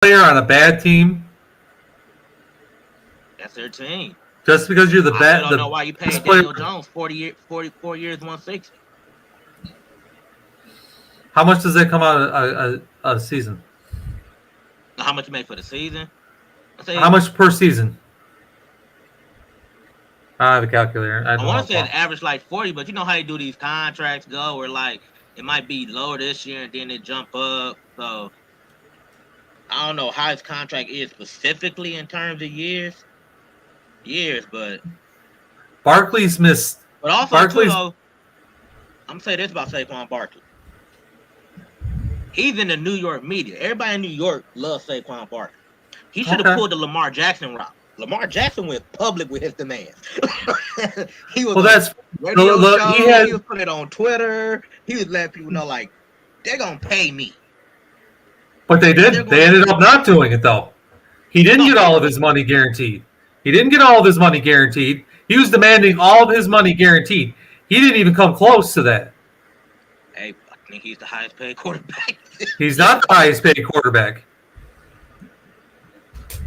player on a bad team, That's their team. just because you're the I still don't know the why you best paid player. Daniel Jones 44 years, 160. How much does that come out a season? How much you make for the season? I How say much per season? I have a calculator. I I don't know want how to say long. it average like 40, but you know how you do these contracts go where like it might be lower this year and then it jump up. So I don't know how his contract is specifically in terms of years, Barkley's missed. also too Barkley's though, I'm gonna say this about Saquon Barkley. He's in the New York media. Everybody in New York loves Saquon Barkley. He should have okay. pulled the Lamar Jackson route. Lamar Jackson went public with his demands. He was Well, on that's radio he shows. had, He was putting it on Twitter. He was letting people know like they're gonna pay me, but they and they're did. going They to ended up not doing it though. He didn't no get they all of his money guaranteed. He didn't get all of his money guaranteed. He was demanding all of his money guaranteed. He didn't even come close to that. hey, I think he's the highest paid quarterback. He's not the highest paid quarterback.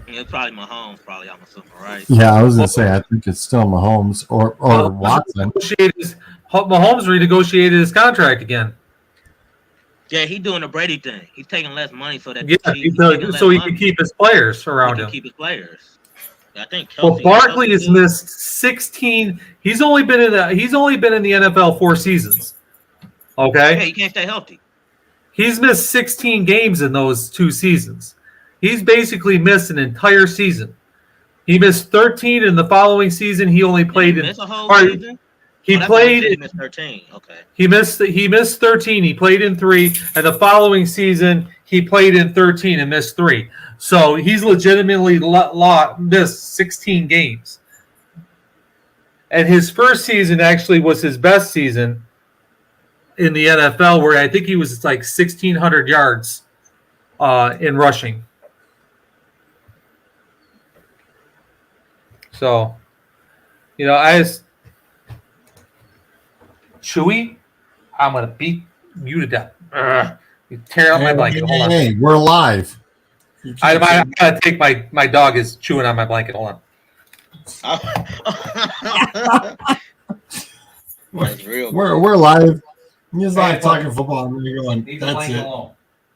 It's probably Mahomes, probably I'm assuming, right? Yeah, I was gonna Well, say I think it's still Mahomes or Watson. Mahomes renegotiated his contract again. Yeah, he's doing the Brady thing. He's taking less money so that the Yeah, Chiefs. He's taking less so he can money keep his players so he around can him. keep his players. I think Well, Kelsey Barkley Kelsey has too. missed 16. He's only been in the NFL 4 seasons. Yeah, Okay, he can't stay healthy. he's missed 16 games in those 2 seasons. He's basically missed an entire season. He missed 13 in the following season. He only Did he played in. miss a whole Or season? he Oh, that's why you played. said he missed 13. Okay. He missed 13. He played in 3, and the following season he played in 13 and missed 3. So he's legitimately missed 16 games. And his first season actually was his best season in the NFL, where I think he was like 1,600 yards in rushing. So, I just Chewy, I'm gonna beat you to death. Ugh. You tear out Hey, my blanket. Hold on. hey, we're live. You can't I say gotta take my dog is chewing on my blanket. Hold on. That's real we're quick. live. He's Hey, like talking football, and you're going. Leave the That's blanket it. alone.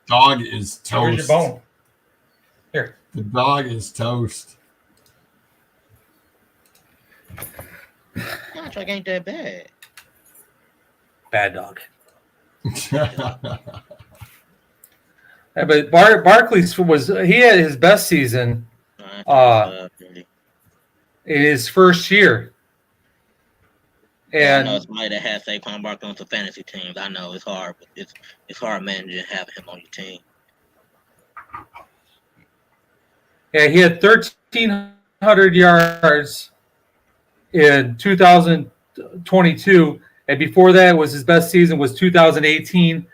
Dog is Where's your toast. bone? Here. The dog is toast. Contract ain't that bad. Bad dog. Yeah, but Barkley's he had his best season uh, in his first year, Yeah, I know and somebody that has Saquon Barkley on some fantasy teams. I know it's hard, but it's hard managing having him on your team. yeah, he had 1,300 yards in 2022, and before that was his best season was 2018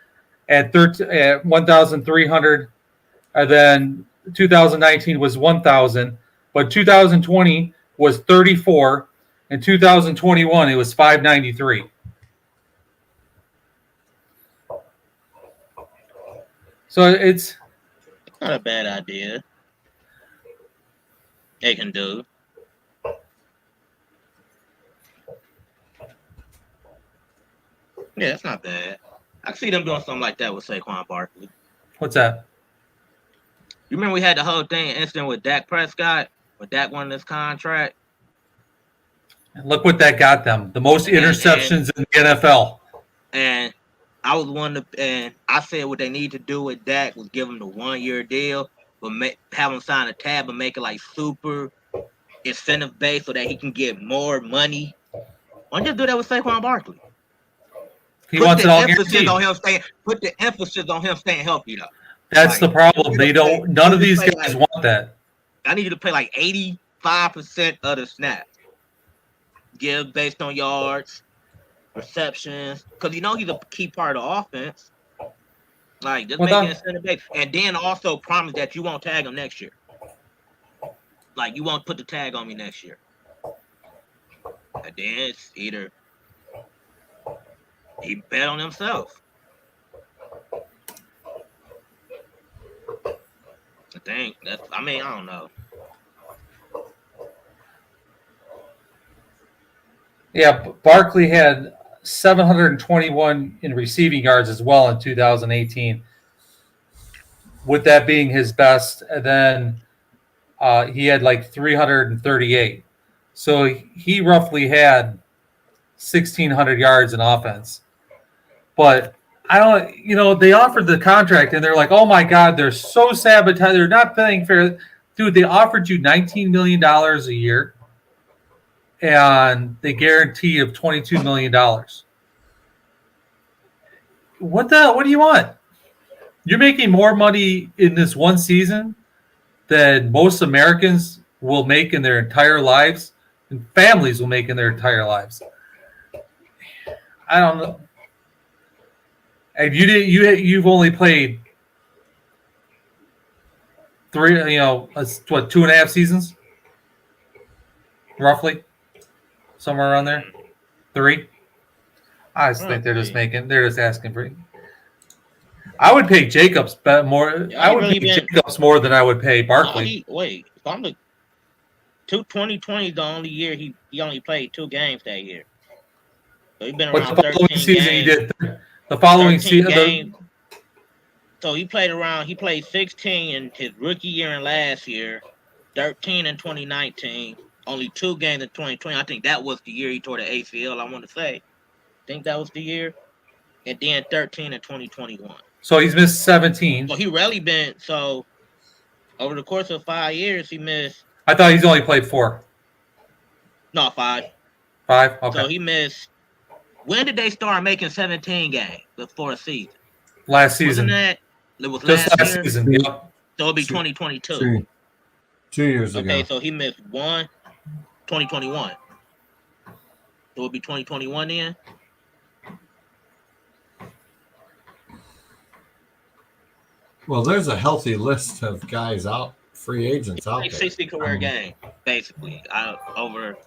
at 1,300, and then 2019 was 1,000, but 2020 was 34, and 2021 it was 593. So it's Not a bad idea. They can do. Yeah, that's not bad. I can see them doing something like that with Saquon Barkley. what's that? You remember we had the whole thing incident with Dak Prescott, with Dak won this contract, Look what that got them. The most and interceptions in the NFL. and I was one of and I said what they need to do with Dak was give him the 1 year deal, but have him sign a tab and make it like super incentive based so that he can get more money. Why don't you do that with Saquon Barkley? He Put wants the it all emphasis guaranteed. on him staying. Put the emphasis on him staying healthy though. That's the Like problem. They don't. I None need of you to these play guys like want that. I need you to play like 85% of the snaps. Give based on yards, receptions, because you know he's a key part of the offense. Like just Well, make it that, incentive based, and then also promise that you won't tag him next year. Like you won't put the tag on me next year. And then it's either he bet on himself. think that's. I mean, I don't know. Yeah, Barkley had 721 in receiving yards as well in 2018, with that being his best. And then he had like 338. So he roughly had 1,600 yards in offense. But I don't, they offered the contract and they're like, oh my God, they're so sabotaged. They're not paying fair. Dude, they offered you $19 million a year and they guarantee of $22 million. What do you want? You're making more money in this one season than most Americans will make in their entire lives and families will make in their entire lives. I don't know. And you've only played three, 2.5 seasons? Roughly? Somewhere around there? 3? I just think they're just asking for. I would pay Jacobs more. Yeah, I would pay Jacobs more than I would pay Barkley. If I'm the 2020 is the only year he only played 2 games that year. So he's been around 13 season games. he did. The following season. So he played 16 in his rookie year and last year, 13 in 2019, only 2 games in 2020. I think that was the year he tore the ACL, I want to say. I think that was the year. And then 13 in 2021. So he's missed 17. So he really been, over the course of 5 years, he missed. I thought he's only played 4. No, 5. 5? Okay. So he missed. When did they start making 17 games before a season? Last season. Wasn't that? It was just last year? season. Yep. So it'll be 2022. 2 years ago. Okay, so he missed 2021. So it'll be 2021 then? Well, there's a healthy list of guys out, free agents out there. 60 career game, basically, over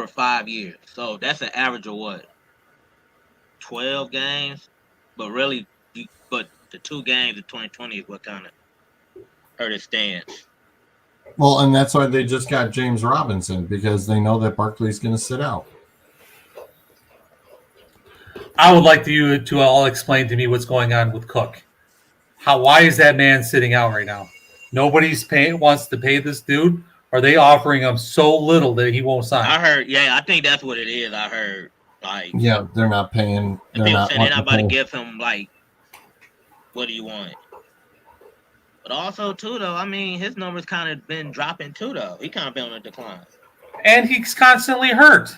5 years. So that's an average of what? 12 games? But really, the 2 games in 2020 is what kind of hurt his stance. Well, and that's why they just got James Robinson, because they know that Barkley's going to sit out. I would like you to all explain to me what's going on with Cook. Why is that man sitting out right now? Nobody's wants to pay this dude. Are they offering him so little that he won't sign? I heard, I think that's what it is. I heard, yeah, they're not paying. They're not about to give him what do you want? But also too, though, I mean, his numbers kind of been dropping too, though. He kind of been on a decline, and he's constantly hurt.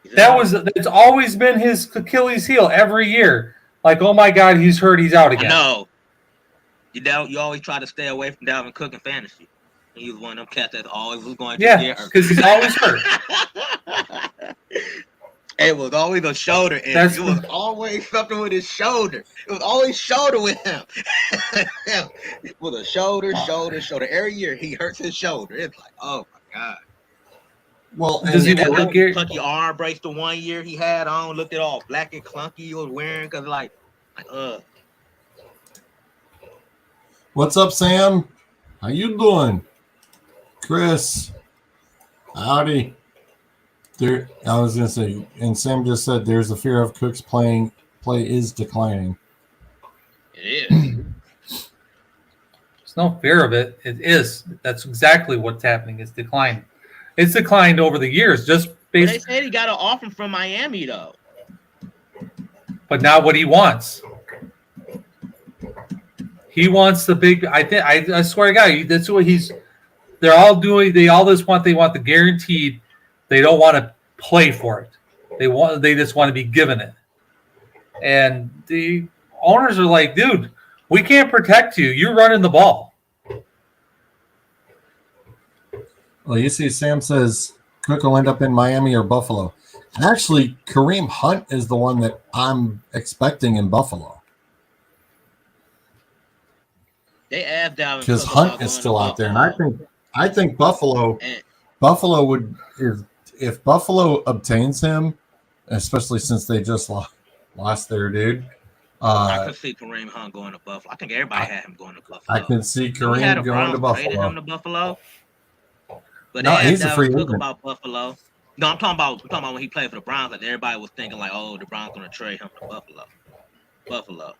It's always been his Achilles heel every year. Like, oh my God, he's hurt, he's out again. I know. You always try to stay away from Dalvin Cook in fantasy. He was one of them cats that always was going to get hurt. Because he's always hurt. It was always a shoulder injury. It was always something with his shoulder. It was always shoulder with him. It was a shoulder. Every year he hurts his shoulder. It's like, oh my God. Well, does he have a clunky arm brace the 1 year he had on? Looked at all black and clunky he was wearing because What's up, Sam? How you doing? Chris. Howdy. I was gonna say, and Sam just said there's a fear of Cook's play is declining. It is. There's no fear of it. It is. That's exactly what's happening. It's declining. It's declined over the years, just based. They said he got an offer from Miami, though. But not what he wants. He wants the big. I swear to God, that's what he's. They're all doing. They want the guaranteed. They don't want to play for it. They just want to be given it. And the owners are like, dude, we can't protect you. You're running the ball. Well, you see, Sam says Cook will end up in Miami or Buffalo. Actually, Kareem Hunt is the one that I'm expecting in Buffalo. They asked Dalvin because Hunt is still out there, and I think Buffalo would if Buffalo obtains him, especially since they just lost their dude. I could see Kareem Hunt going to Buffalo. I think everybody had him going to Buffalo. I can see Then we had Kareem the going to Browns traded Buffalo. him to Buffalo. But No, they asked he's a Dalvin free Cook agent. about Buffalo. No, I'm talking about when he played for the Browns. Like everybody was thinking, like, oh, the Browns going to trade him to Buffalo.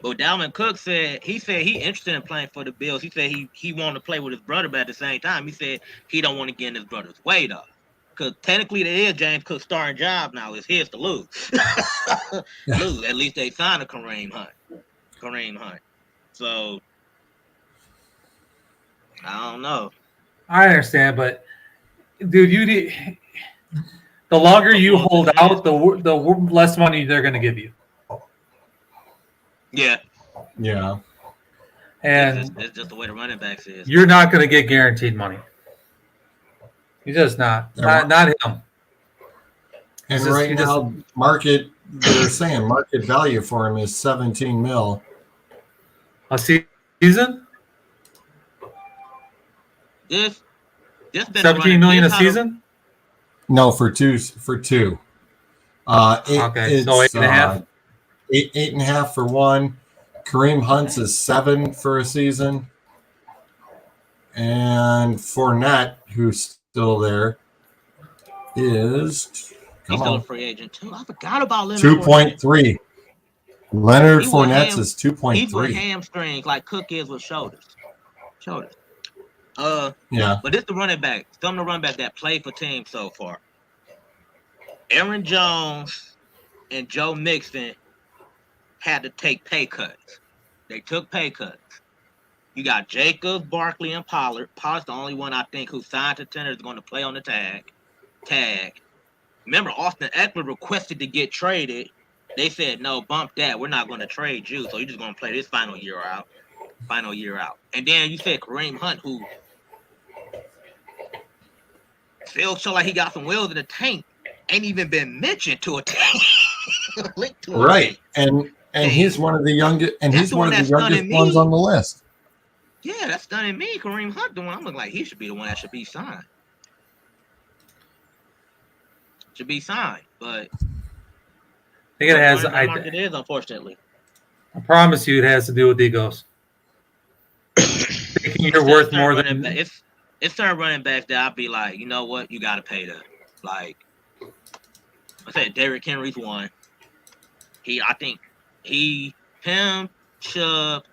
But Dalvin Cook said he interested in playing for the Bills. He said he wanted to play with his brother, but at the same time, he said he don't want to get in his brother's way though. Because technically, it is James Cook's starting job now. It's his to lose. Lose. At least they signed a Kareem Hunt. So I don't know. I understand, but dude, the longer you hold out, the less money they're going to give you. Yeah. Yeah. And it's just the way the running backs is. You're not going to get guaranteed money. You're just not. Not him. And right now, they're saying market value for him is $17 million. A season? This been $17 million a season? No, for two. Okay, It's, so 8.5. 8.5 for one. Kareem Hunt's is 7 for a season, and Fournette, who's still there, he's still a free agent too. I forgot about Leonard 2.3. Leonard Fournette's is 2.3. He's with hamstrings like Cook is with shoulders. Yeah. But this the running back. Some of the running back that played for teams so far. Aaron Jones and Joe Mixon had to take pay cuts. They took pay cuts. You got Jacobs, Barkley, and Pollard. Pollard's the only one I think who signed to tender is going to play on the tag. Remember, Austin Eckler requested to get traded. They said, no, bump that. We're not going to trade you. So you're just going to play this final year out. And then you said Kareem Hunt, who still show like he got some wheels in the tank, ain't even been mentioned to a team. Right. And he's one of the youngest, ones on the list. Yeah, that's stunning me. Kareem Hunt, the one I'm looking like he should be the one that should be signed. But I think it has. It is, unfortunately. I promise you, it has to do with egos. Thinking you're worth more than. It's certain running backs that I'd be like, you know what, you got to pay them. Like I said, Derrick Henry's one. I think him, Chubb,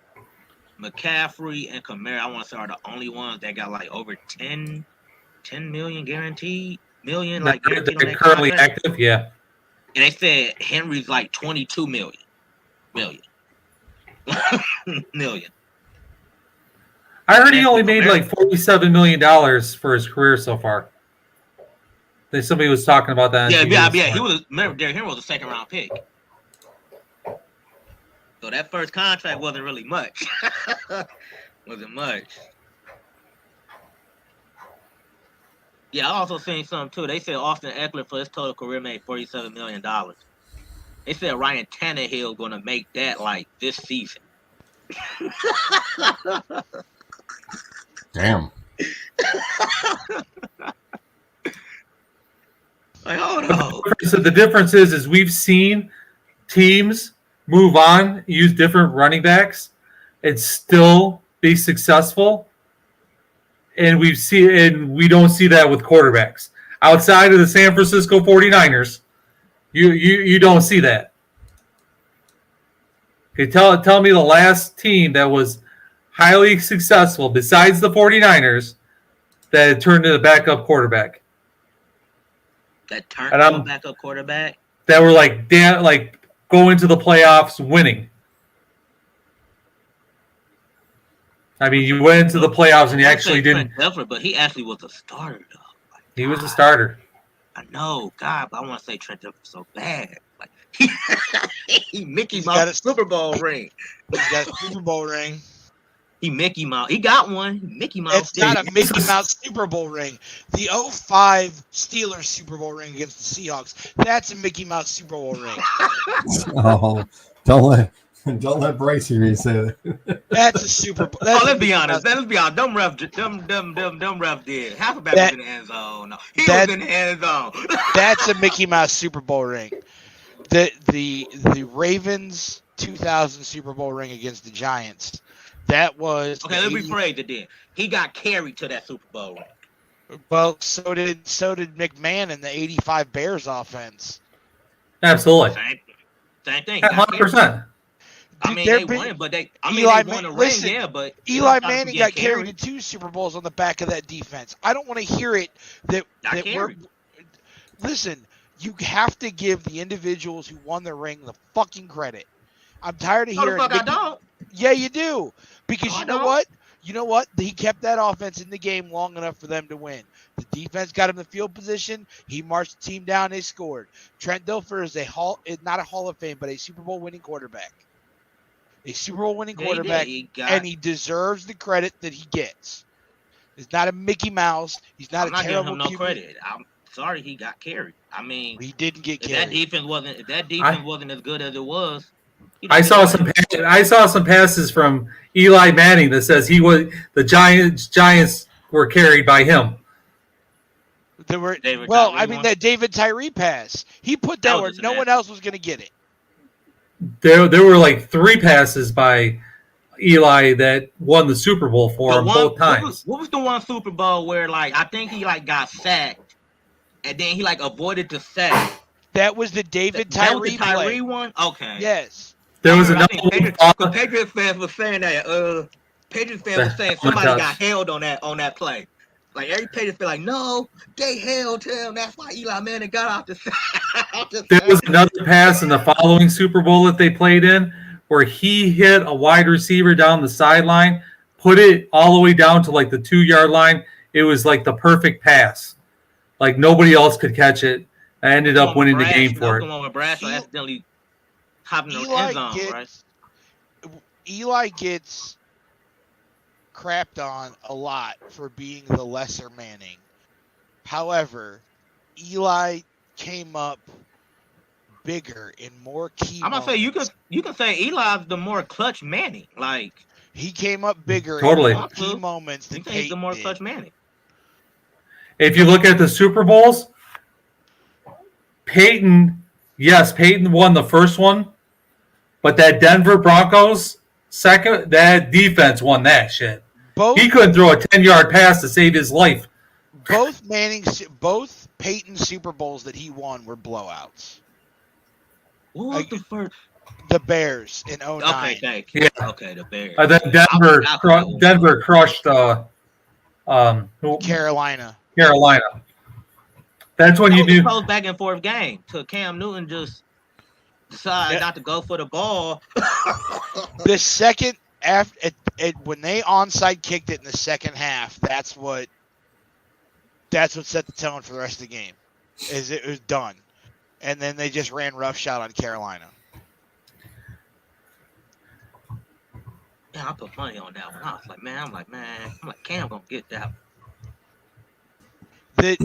McCaffrey, and Kamara, I want to say are the only ones that got like over 10 million guaranteed. Like guaranteed they're currently active, yeah. And they said Henry's like 22 million. I heard he only made like $47 million for his career so far. Somebody was talking about that. Yeah. Remember, Derrick Henry was a second round pick. So that first contract wasn't really much. Yeah, I also seen something too. They said Austin Eckler for his total career made $47 million. They said Ryan Tannehill going to make that like this season. Damn. Like, hold on. So the difference is we've seen teams move on, use different running backs, and still be successful. And we don't see that with quarterbacks. Outside of the San Francisco 49ers, you don't see that. Okay, tell me the last team that was highly successful besides the 49ers that had turned into a backup quarterback. That turned into a backup quarterback? That were like going to the playoffs winning. I mean, you went into the playoffs and you actually didn't. Trent, but he actually was a starter, though. Like, he was a starter. I know, God, but I want to say Trent Dilfer so bad. Like he Mickey Mouse Super Bowl ring. He's got a Super Bowl ring. He Mickey Mouse. He got one. Mickey Mouse. It's not a Mickey Mouse Super Bowl ring. The 2005 Steelers Super Bowl ring against the Seahawks. That's a Mickey Mouse Super Bowl ring. Oh, don't let Bryce hear you say that. That's a Super Bowl. Let's be honest. Dumb ref did. Half of that was in the end zone. No, he was in the end zone. That's a Mickey Mouse Super Bowl ring. The Ravens 2000 Super Bowl ring against the Giants. That was Okay, let me rephrase it then. He got carried to that Super Bowl ring. Well, so did McMahon in the '85 Bears offense. Absolutely. Same thing. He got carried. 100%. I mean, they won it, but they won the ring, yeah, but Eli Manning got carried to 2 Super Bowls on the back of that defense. I don't want to hear it that we're. Listen, you have to give the individuals who won the ring the fucking credit. I'm tired of hearing. No, the fuck I don't. Yeah, you do. Because you know what? You know what? He kept that offense in the game long enough for them to win. The defense got him the field position. He marched the team down. They scored. Trent Dilfer is not a Hall of Fame, but a Super Bowl winning quarterback. A Super Bowl winning quarterback, and he deserves the credit that he gets. He's not a Mickey Mouse. He's not a terrible QB. I'm not giving him no credit. I'm sorry he got carried. I mean, he didn't get carried. If that defense wasn't as good as it was. I saw some passes from Eli Manning that says the Giants were carried by him. That David Tyree pass. He put that where no one else was going to get it. There were like 3 passes by Eli that won the Super Bowl for him both times. What was the one Super Bowl where I think he got sacked and then he avoided the sack? That was the David Tyree play. One? Okay. Yes. There was another one. Patriots fans were saying that. Patriots fans were saying somebody got held on that play. Like every Patriots fan, no, they held him. That's why Eli Manning got out the sack. There was another pass in the following Super Bowl that they played in where he hit a wide receiver down the sideline, put it all the way down to the 2-yard line. It was like the perfect pass. Like nobody else could catch it. I ended up winning the game for it. Accidentally hopping in the end zone, right? Eli gets crapped on a lot for being the lesser Manning. However, Eli came up bigger in more key I'm gonna say you can say Eli's the more clutch Manning. He came up bigger in key moments than Peyton he's the more did. clutch Manning. If you look at the Super Bowls, Peyton won the first one, but that Denver Broncos that defense won that shit. He couldn't throw a 10-yard pass to save his life. Both Peyton Super Bowls that he won were blowouts. What was the first? The Bears in 2009. Okay, thank you. Yeah. Okay, the Bears. Then Denver crushed Carolina. That's when you do. Close back and forth game to Cam Newton just decide not to go for the ball. The second after when they onside kicked it in the second half, that's what set the tone for the rest of the game. It was done, and then they just ran roughshod on Carolina. Yeah, I put money on that one. I was like, man, Cam gonna get that one.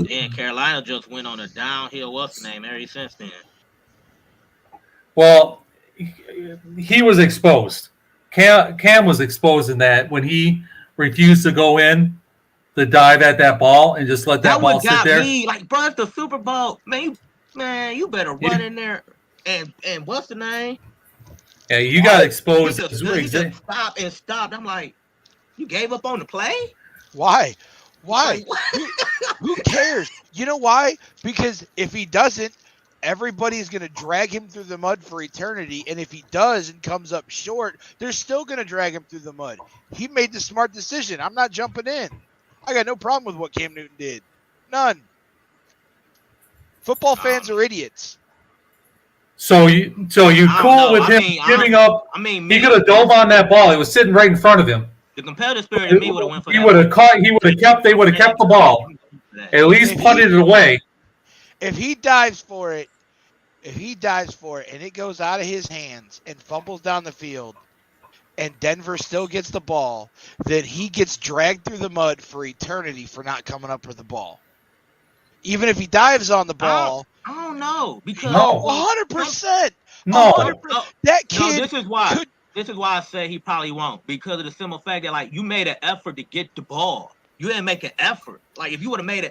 Then Carolina just went on a downhill. What's the name? Ever since then. Well, he was exposed. Cam was exposed in that when he refused to go in to dive at that ball and just let that ball sit there. Me. Bro, it's the Super Bowl. Man, you better run in there and what's the name? Yeah, you got exposed. He just stopped. I'm like, you gave up on the play? Why? Who cares? You know why? Because if he doesn't, everybody's going to drag him through the mud for eternity. And if he does and comes up short, they're still going to drag him through the mud. He made the smart decision. I'm not jumping in. I got no problem with what Cam Newton did. None. Football fans are idiots. So you cool with him giving up? He could have dove on that ball. It was sitting right in front of him. The competitive spirit in me would have went for that. He would have caught. They would have kept the ball. At least punted it away. If he dives for it, and it goes out of his hands and fumbles down the field, and Denver still gets the ball, then he gets dragged through the mud for eternity for not coming up with the ball. Even if he dives on the ball. I don't know. Because 100%. No. 100%. That kid. No, this is why I say he probably won't. Because of the simple fact that you made an effort to get the ball. You didn't make an effort. If you would have made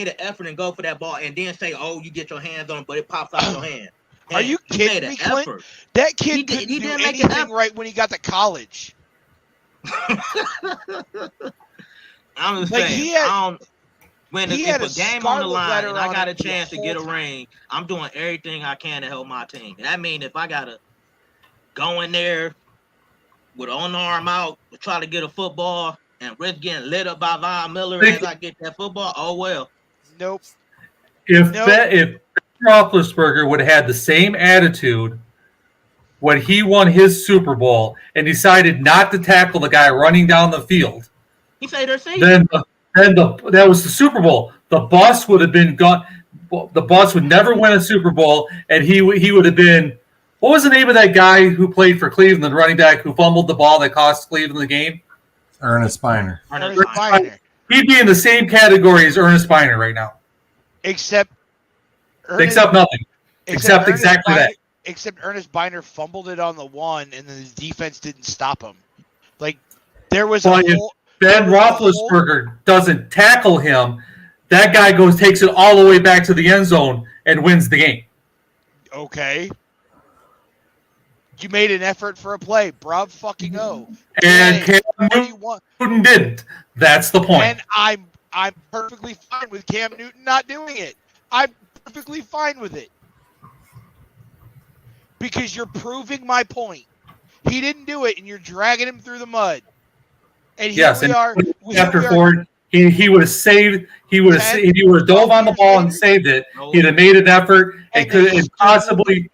an effort and go for that ball and then say, oh, you get your hands on it, but it pops out your hand. Are you he made kidding an me, Clint? effort. That kid He couldn't do didn't make an anything effort. right when he got to college. I'm just Like, saying. he had- I don't. When he if had a a game on the scarlet line letter and I on got a him the chance to whole get a time. ring, I'm doing everything I can to help my team. And that means if I gotta go in there with an arm out to try to get a football and risk getting lit up by Von Miller as I get that football, oh well. Nope. If Nope. if Roethlisberger would have had the same attitude when he won his Super Bowl and decided not to tackle the guy running down the field, He said they're safe. then that was the Super Bowl. The bus would have been gone. The bus would never win a Super Bowl, and he would have been. What was the name of that guy who played for Cleveland, the running back who fumbled the ball that cost Cleveland the game? Ernest Biner. Ernest Biner. He'd be in the same category as Ernest Biner right now, Except except nothing. Except Ernest exactly Biner, that. Except Ernest Biner fumbled it on the one, and then the defense didn't stop him. Like, there was Well, a if whole. Ben there was a whole- Roethlisberger doesn't tackle him, that guy takes it all the way back to the end zone and wins the game. Okay. You made an effort for a play. Bruv fucking O. And Hey, Cam what do you want? Newton didn't. That's the point. And I'm perfectly fine with Cam Newton not doing it. I'm perfectly fine with it. Because you're proving my point. He didn't do it, and you're dragging him through the mud. And here Yes, we and are. after Ford, he would have saved. He would have if he would have dove on the ball and saved it. He'd have made an effort and could and possibly.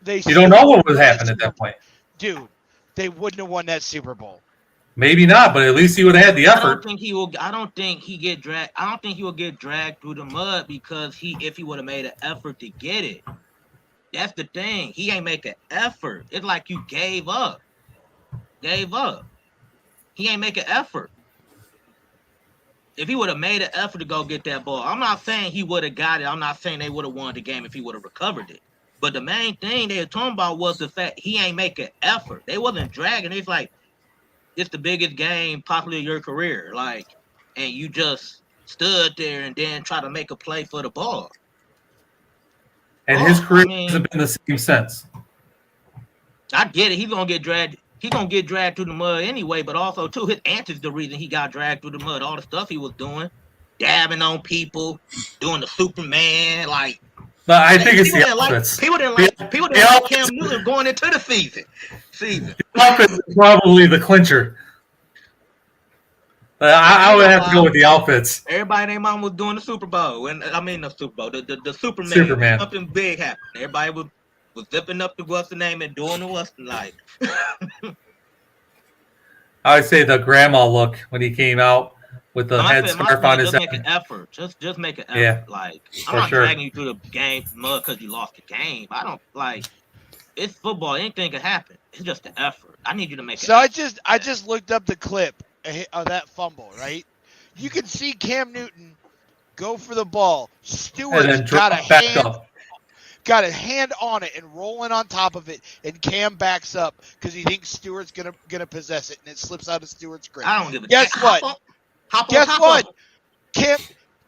You don't know what would happen at that point. Dude, they wouldn't have won that Super Bowl. Maybe not, but at least he would have had the I effort. don't think he will. I don't think he get dragged. I don't think he will get dragged through the mud because if he would have made an effort to get it. That's the thing. He ain't make an effort. It's like you gave up. Gave up. He ain't make an effort. If he would have made an effort to go get that ball, I'm not saying he would have got it. I'm not saying they would have won the game if he would have recovered it. But the main thing they were talking about was the fact he ain't make an effort. They wasn't dragging. It's like, it's the biggest game possibly of your career. Like, and you just stood there and then try to make a play for the ball. And his career hasn't been the same since. I get it. He's gonna get dragged. He's gonna get dragged through the mud anyway. But also too, his aunt's the reason he got dragged through the mud. All the stuff he was doing, dabbing on people, doing the Superman, like. But I think it's the outfits. People didn't like Cam Newton going into the season. The outfit is probably the clincher. I would have to go with the outfits. Everybody and their mom was doing the Super Bowl. And I mean the Super Bowl, the Superman. Something big happened. Everybody was zipping up the what's the name and doing the what's the like. I would say the grandma look when he came out with the headscarf on his head. Just make an effort. Just make an effort. Yeah, like I'm not dragging you through the game mud because you lost the game. I don't like. It's football. Anything can happen. It's just an effort. I need you to make. So I just looked up the clip of that fumble. Right, you can see Cam Newton go for the ball. Stewart's got a hand on it and rolling on top of it, and Cam backs up because he thinks Stewart's gonna possess it, and it slips out of Stewart's grip. I don't give a Guess what? Guess what?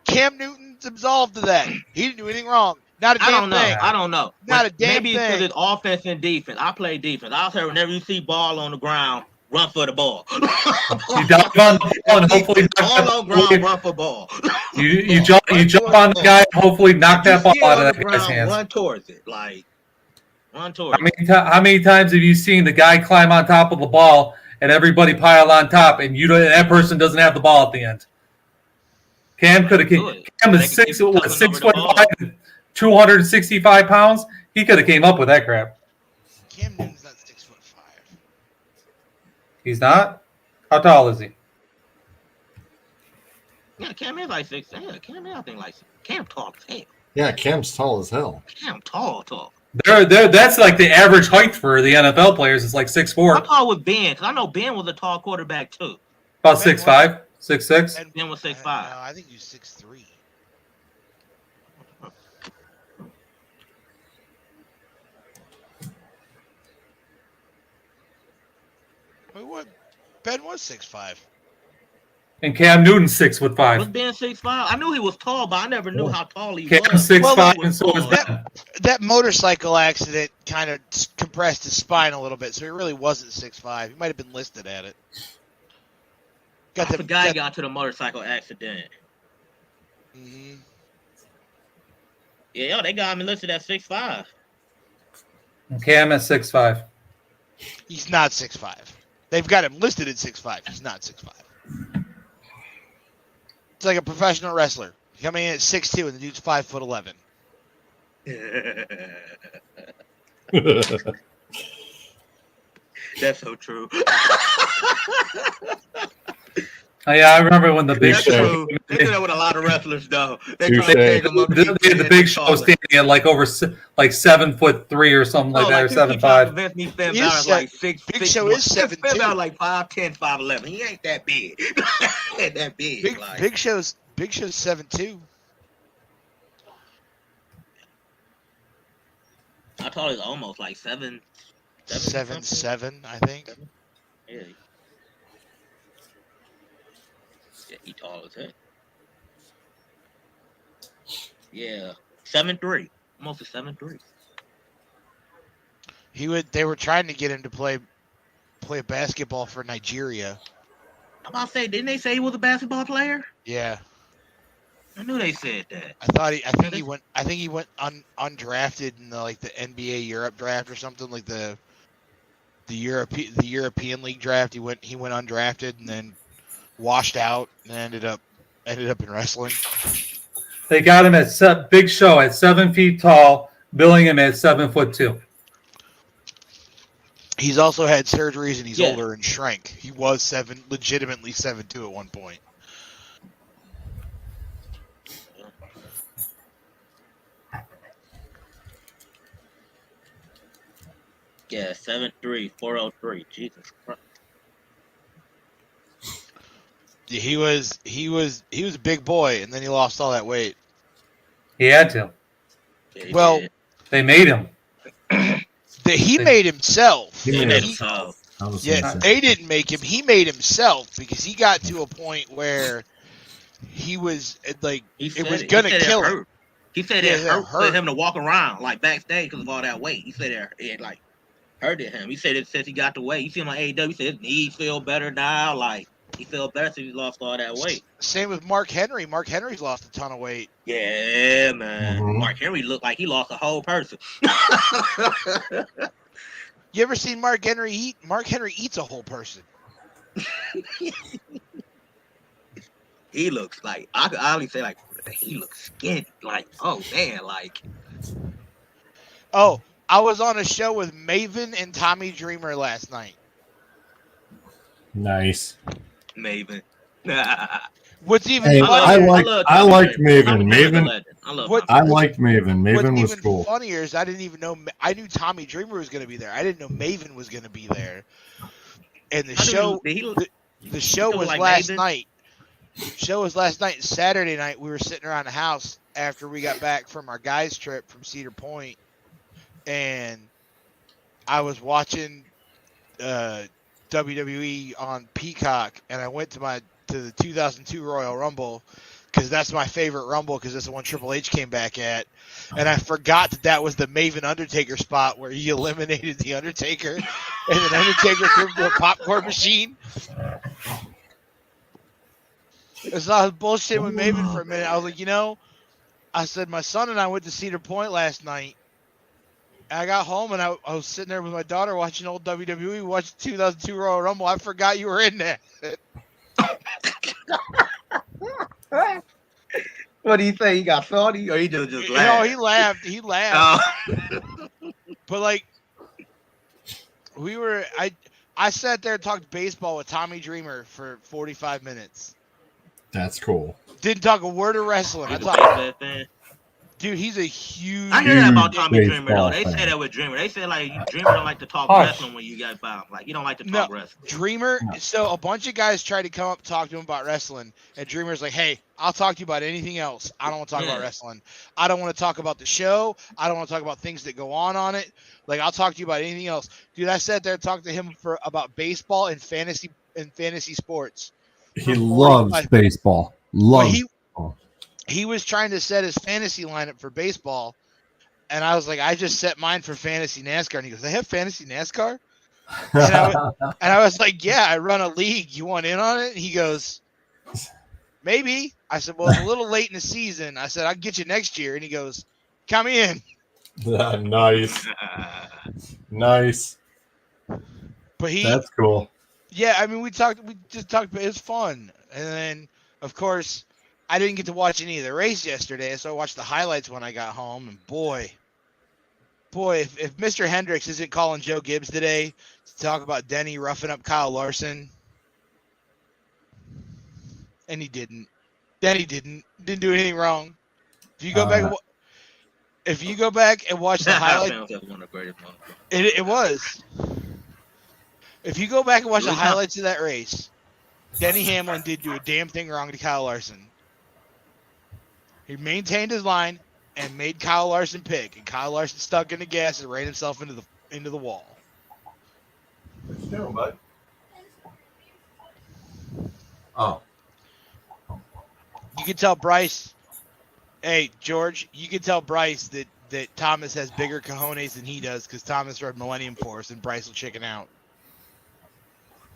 Cam Newton's absolved of that. He didn't do anything wrong. Not a damn thing. I don't know. Not a damn maybe thing. Maybe it's offense and defense. I play defense. I'll say whenever you see ball on the ground, run for the ball. You dive on the ball and hopefully ball on ground, run for ball. You jump on the guy and hopefully knock that ball out of that guy's hands. Run towards it, run towards it. How many times have you seen the guy climb on top of the ball and everybody pile on top and that person doesn't have the ball at the end? Cam is 6'5", 265 pounds. He could have came up with that crap. Cam Newton's not 6'5". He's not? How tall is he? Yeah, Cam is like 6. Yeah, Cam is I think like 6. Cam tall as hell. Yeah, Cam's tall as hell. Cam tall. That's like the average height for the NFL players. It's like 6'4". How tall was Ben? Because I know Ben was a tall quarterback too. About 6'5", 6'6". And Ben was 6'5". No, I think he's 6'3". Wait, what? Ben was 6'5". And Cam Newton's 6'5". Was Ben 6'5"? I knew he was tall, but I never knew how tall he Cam's was. 6'5", Well, and so is Ben. That motorcycle accident kind of compressed his spine a little bit, so he really wasn't 6'5". He might have been listed at it. I forgot he got to the motorcycle accident. Mm-hmm. Yeah, they got him listed at 6'5". And Cam at 6'5". He's not 6'5". They've got him listed at 6'5". He's not 6'5". It's like a professional wrestler coming in at 6'2", and the dude's 5'11". That's so true. Oh, yeah, I remember when the Big That's Show. true. They do that with a lot of wrestlers, though. They Touche. try to take them up. They had the Big Show standing at like over like 7'3" or something like that, or 7'5". Convince me Finn He is Balor's like 6. Big Show is 7'2". Finn Balor like 5'10", 5'11". He ain't that big. He ain't that big. Big Show's 7'2". I thought he was almost like 7'7", 7'7", I think. Yeah. Yeah, he tall as heck. Yeah, 7'3", almost a 7'3". They were trying to get him to play basketball for Nigeria. I'm about to say, didn't they say he was a basketball player? Yeah, I knew they said that. I think he went undrafted in the NBA Europe draft or something, like the European League draft. He went undrafted and then washed out and ended up in wrestling. They got him at Big Show at 7 feet tall, billing him at 7'2". He's also had surgeries and he's Yeah. older and shrank. He was legitimately 7'2" at one point. Yeah, 7'3", 403. Jesus Christ. He was a big boy, and then he lost all that weight. He had to. Yeah, he Well, did. They made him. He made himself. He He made made it. himself. I was Yeah, gonna say. they didn't make him. He made himself because he got to a point where he was like He said it was He gonna said kill it him. hurt. He said Yeah, it it hurt for hurt. him to walk around like backstage because of all that weight. He said it like hurted him. He said it since he got the weight. You see him on AEW. He said his knees feel better now. Like he feel better since he lost all that weight. Same with Mark Henry. Mark Henry's lost a ton of weight. Yeah, man. Mhm. Mark Henry looked like he lost a whole person. You ever seen Mark Henry eat? Mark Henry eats a whole person. He looks like I could honestly say like he looks skinny. Like oh man, like Oh, I was on a show with Maven and Tommy Dreamer last night. Nice. Maven. What's even Hey, funnier? I liked Maven. Maven. I love What- I liked Maven. What's Maven was even cool. funnier is I didn't even know. I knew Tommy Dreamer was going to be there. I didn't know Maven was going to be there. And the show was like last Maven? night. The show was last night. Saturday night, we were sitting around the house after we got back from our guys' trip from Cedar Point, and I was watching WWE on Peacock, and I went to the 2002 Royal Rumble because that's my favorite Rumble because it's the one Triple H came back at, and I forgot that was the Maven Undertaker spot where he eliminated the Undertaker, and then Undertaker threw him to a popcorn machine. So I was bullshitting with Maven for a minute. I was like, I said my son and I went to Cedar Point last night. I got home and I was sitting there with my daughter watching old WWE, watching 2002 Royal Rumble. I forgot you were in there. What do you think? He got salty or he just No, laughed? he laughed. He laughed. But like, I sat there and talked baseball with Tommy Dreamer for 45 minutes. That's cool. Didn't talk a word of wrestling. He's a baseball fan. Dude, he's a huge. I hear that about Tommy Huge Dreamer though. They baseball say fan. that with Dreamer. They say like Dreamer don't like to talk Hush. wrestling when you got by him. Like you don't like to talk wrestling. Dreamer. So a bunch of guys tried to come up and talk to him about wrestling, and Dreamer's like, "Hey, I'll talk to you about anything else. I don't want to talk about Yeah. wrestling. I don't want to talk about the show. I don't want to talk about things that go on it. Like I'll talk to you about anything else." Dude, I sat there and talked to him about baseball and fantasy sports He for loves 45 baseball. Well, Loves. he was trying to set his fantasy lineup for baseball, and I was like, I just set mine for fantasy NASCAR, and he goes, they have fantasy NASCAR, and I was like, yeah, I run a league. You want in on it? And he goes, maybe. I said, well, it's a little late in the season. I said, I'll get you next year, and he goes, count me in. Nice. Nice. But That's cool. yeah, I mean, we just talked, but it was fun. And then, of course, I didn't get to watch any of the race yesterday, so I watched the highlights when I got home. And boy, if Mr. Hendricks isn't calling Joe Gibbs today to talk about Denny roughing up Kyle Larson, and he didn't. Denny didn't do anything wrong. If you go back and watch the highlight, it was. If you go back and watch the highlights of that race, Denny Hamlin did do a damn thing wrong to Kyle Larson. He maintained his line and made Kyle Larson pick, and Kyle Larson stuck in the gas and ran himself into the wall. What you doing, bud? Oh. You can tell Bryce, hey George, you can tell Bryce that Thomas has bigger cojones than he does because Thomas rode Millennium Force and Bryce will chicken out.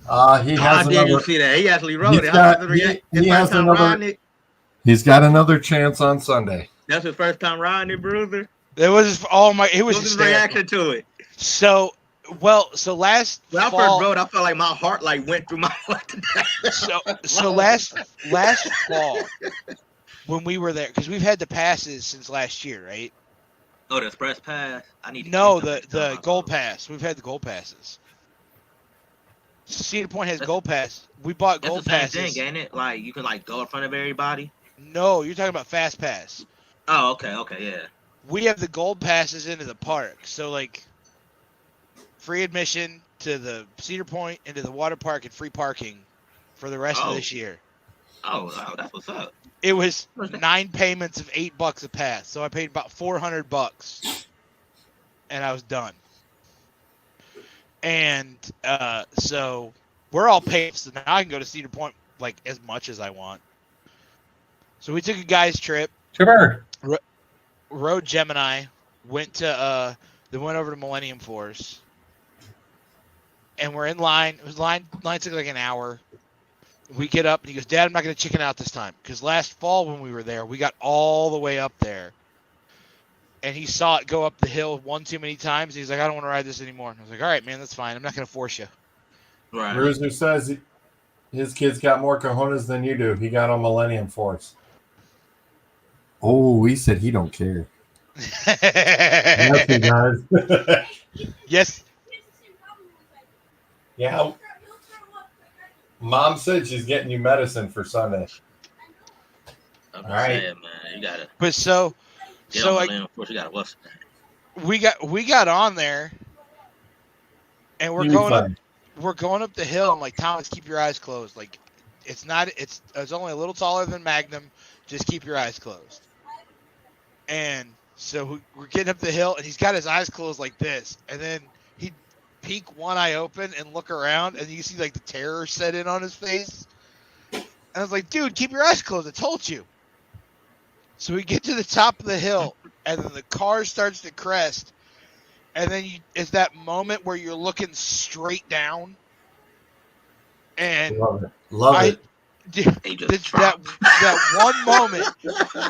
He has didn't another. see that. He actually rode it. He's got another chance on Sunday. That's his first time riding it, brother. It was it was his reaction to it. So last when fall, I first rode, I felt like my heart went through my so last fall when we were there, because we've had the passes since last year, right? Oh, the express pass. The gold pass. We've had the gold passes. Cedar Point has gold pass. We bought gold passes. That's the same thing, ain't it? Like you can go in front of everybody. No, you're talking about fast pass. Oh, okay, yeah. We have the gold passes into the park, so free admission to the Cedar Point, into the water park, and free parking for the rest of this year. Oh, that's what's up. It was 9 payments of $8 a pass, so I paid about $400, and I was done. And so we're all paid, so now I can go to Cedar Point as much as I want. So we took a guy's trip. Sure. Rode Gemini, went over to Millennium Force, and we're in line. It was line took an hour. We get up, and he goes, Dad, I'm not going to chicken out this time. Because last fall when we were there, we got all the way up there. And he saw it go up the hill one too many times. He's like, I don't want to ride this anymore. And I was like, all right, man, that's fine. I'm not going to force you. Right. Bruiser says his kid's got more cojones than you do. He got on Millennium Force. Oh, he said he don't care. Yes, he does. Yes. Yeah. Mom said she's getting you medicine for Sunday. I'm just saying, man, you gotta. But we got on there, and we're going up the hill. I'm like, Thomas, keep your eyes closed. It's only a little taller than Magnum. Just keep your eyes closed. And so we're getting up the hill, and he's got his eyes closed like this, and then he'd peek one eye open and look around, and you see the terror set in on his face. And I was like, dude, keep your eyes closed. I told you. So we get to the top of the hill, and then the car starts to crest, and then it's that moment where you're looking straight down, and love it. That one moment,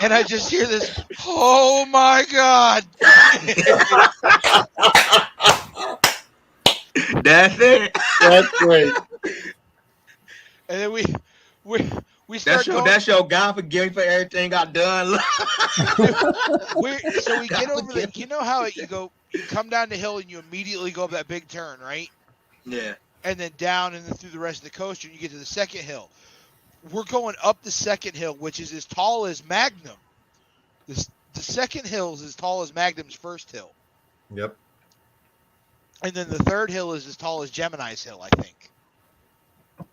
and I just hear this, oh my God. That's it. That's great. And then we start that's your God forgive me for everything got done. So we get over the, you know how you come down the hill and you immediately go up that big turn, right? Yeah. And then down and then through the rest of the coaster, and you get to the second hill. We're going up the second hill, which is as tall as Magnum. The second hill is as tall as Magnum's first hill. Yep. And then the third hill is as tall as Gemini's hill, I think.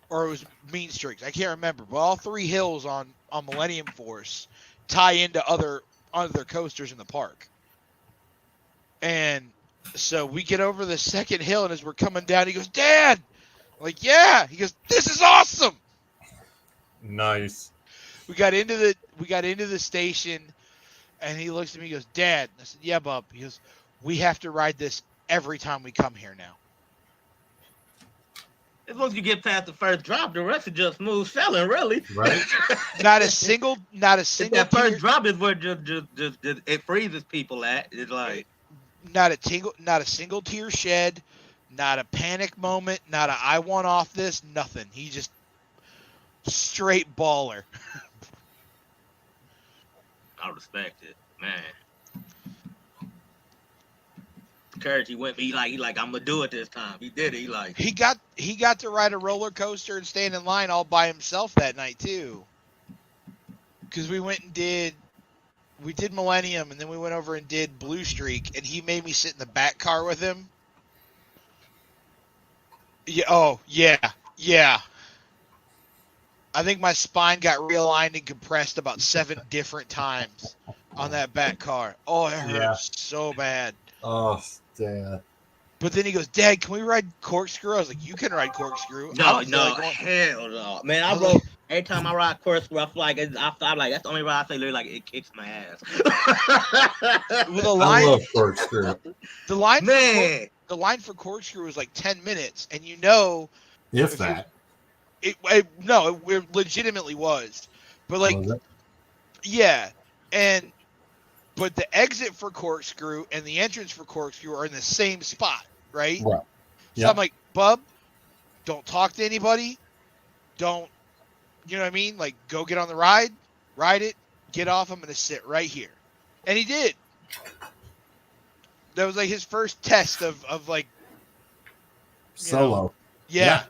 Or it was Mean Streaks. I can't remember. But all 3 hills on Millennium Force tie into other coasters in the park. And so we get over the second hill, and as we're coming down, he goes, Dad! I'm like, yeah! He goes, this is awesome! Nice. We got into the station, and he looks at me. He goes, "Dad." And I said, "Yeah, bub." He goes, "We have to ride this every time we come here now." As long as you get past the first drop, the rest is just smooth selling, really. Right? Not a single That first tear, drop is where just it freezes people at. It's like not a single tear shed, not a panic moment, not a I want off this, nothing. He just straight baller. I respect it, man. Courage, he went. He like I'm gonna do it this time. He did it. He got to ride a roller coaster and stand in line all by himself that night too. Because we did Millennium, and then we went over and did Blue Streak, and he made me sit in the back car with him. Yeah. Oh yeah. I think my spine got realigned and compressed about 7 different times on that back car. Oh, it hurt so bad. Oh, Dad. But then he goes, "Dad, can we ride Corkscrew?" I was like, "You can ride Corkscrew." No, hell no, man. I rode every time I ride Corkscrew. I feel like I'm like that's the only ride I say literally like it kicks my ass. Well, I love Corkscrew. The line, man. The line for Corkscrew was like 10 minutes, and If that. It legitimately was. But like, Was it? yeah, but the exit for Corkscrew and the entrance for Corkscrew are in the same spot, right? Right. So I'm like, "Bub, don't talk to anybody. Don't, you know what I mean? Like, go get on the ride it, get off. I'm going to sit right here." And he did. That was like his first test of like Solo. Yeah.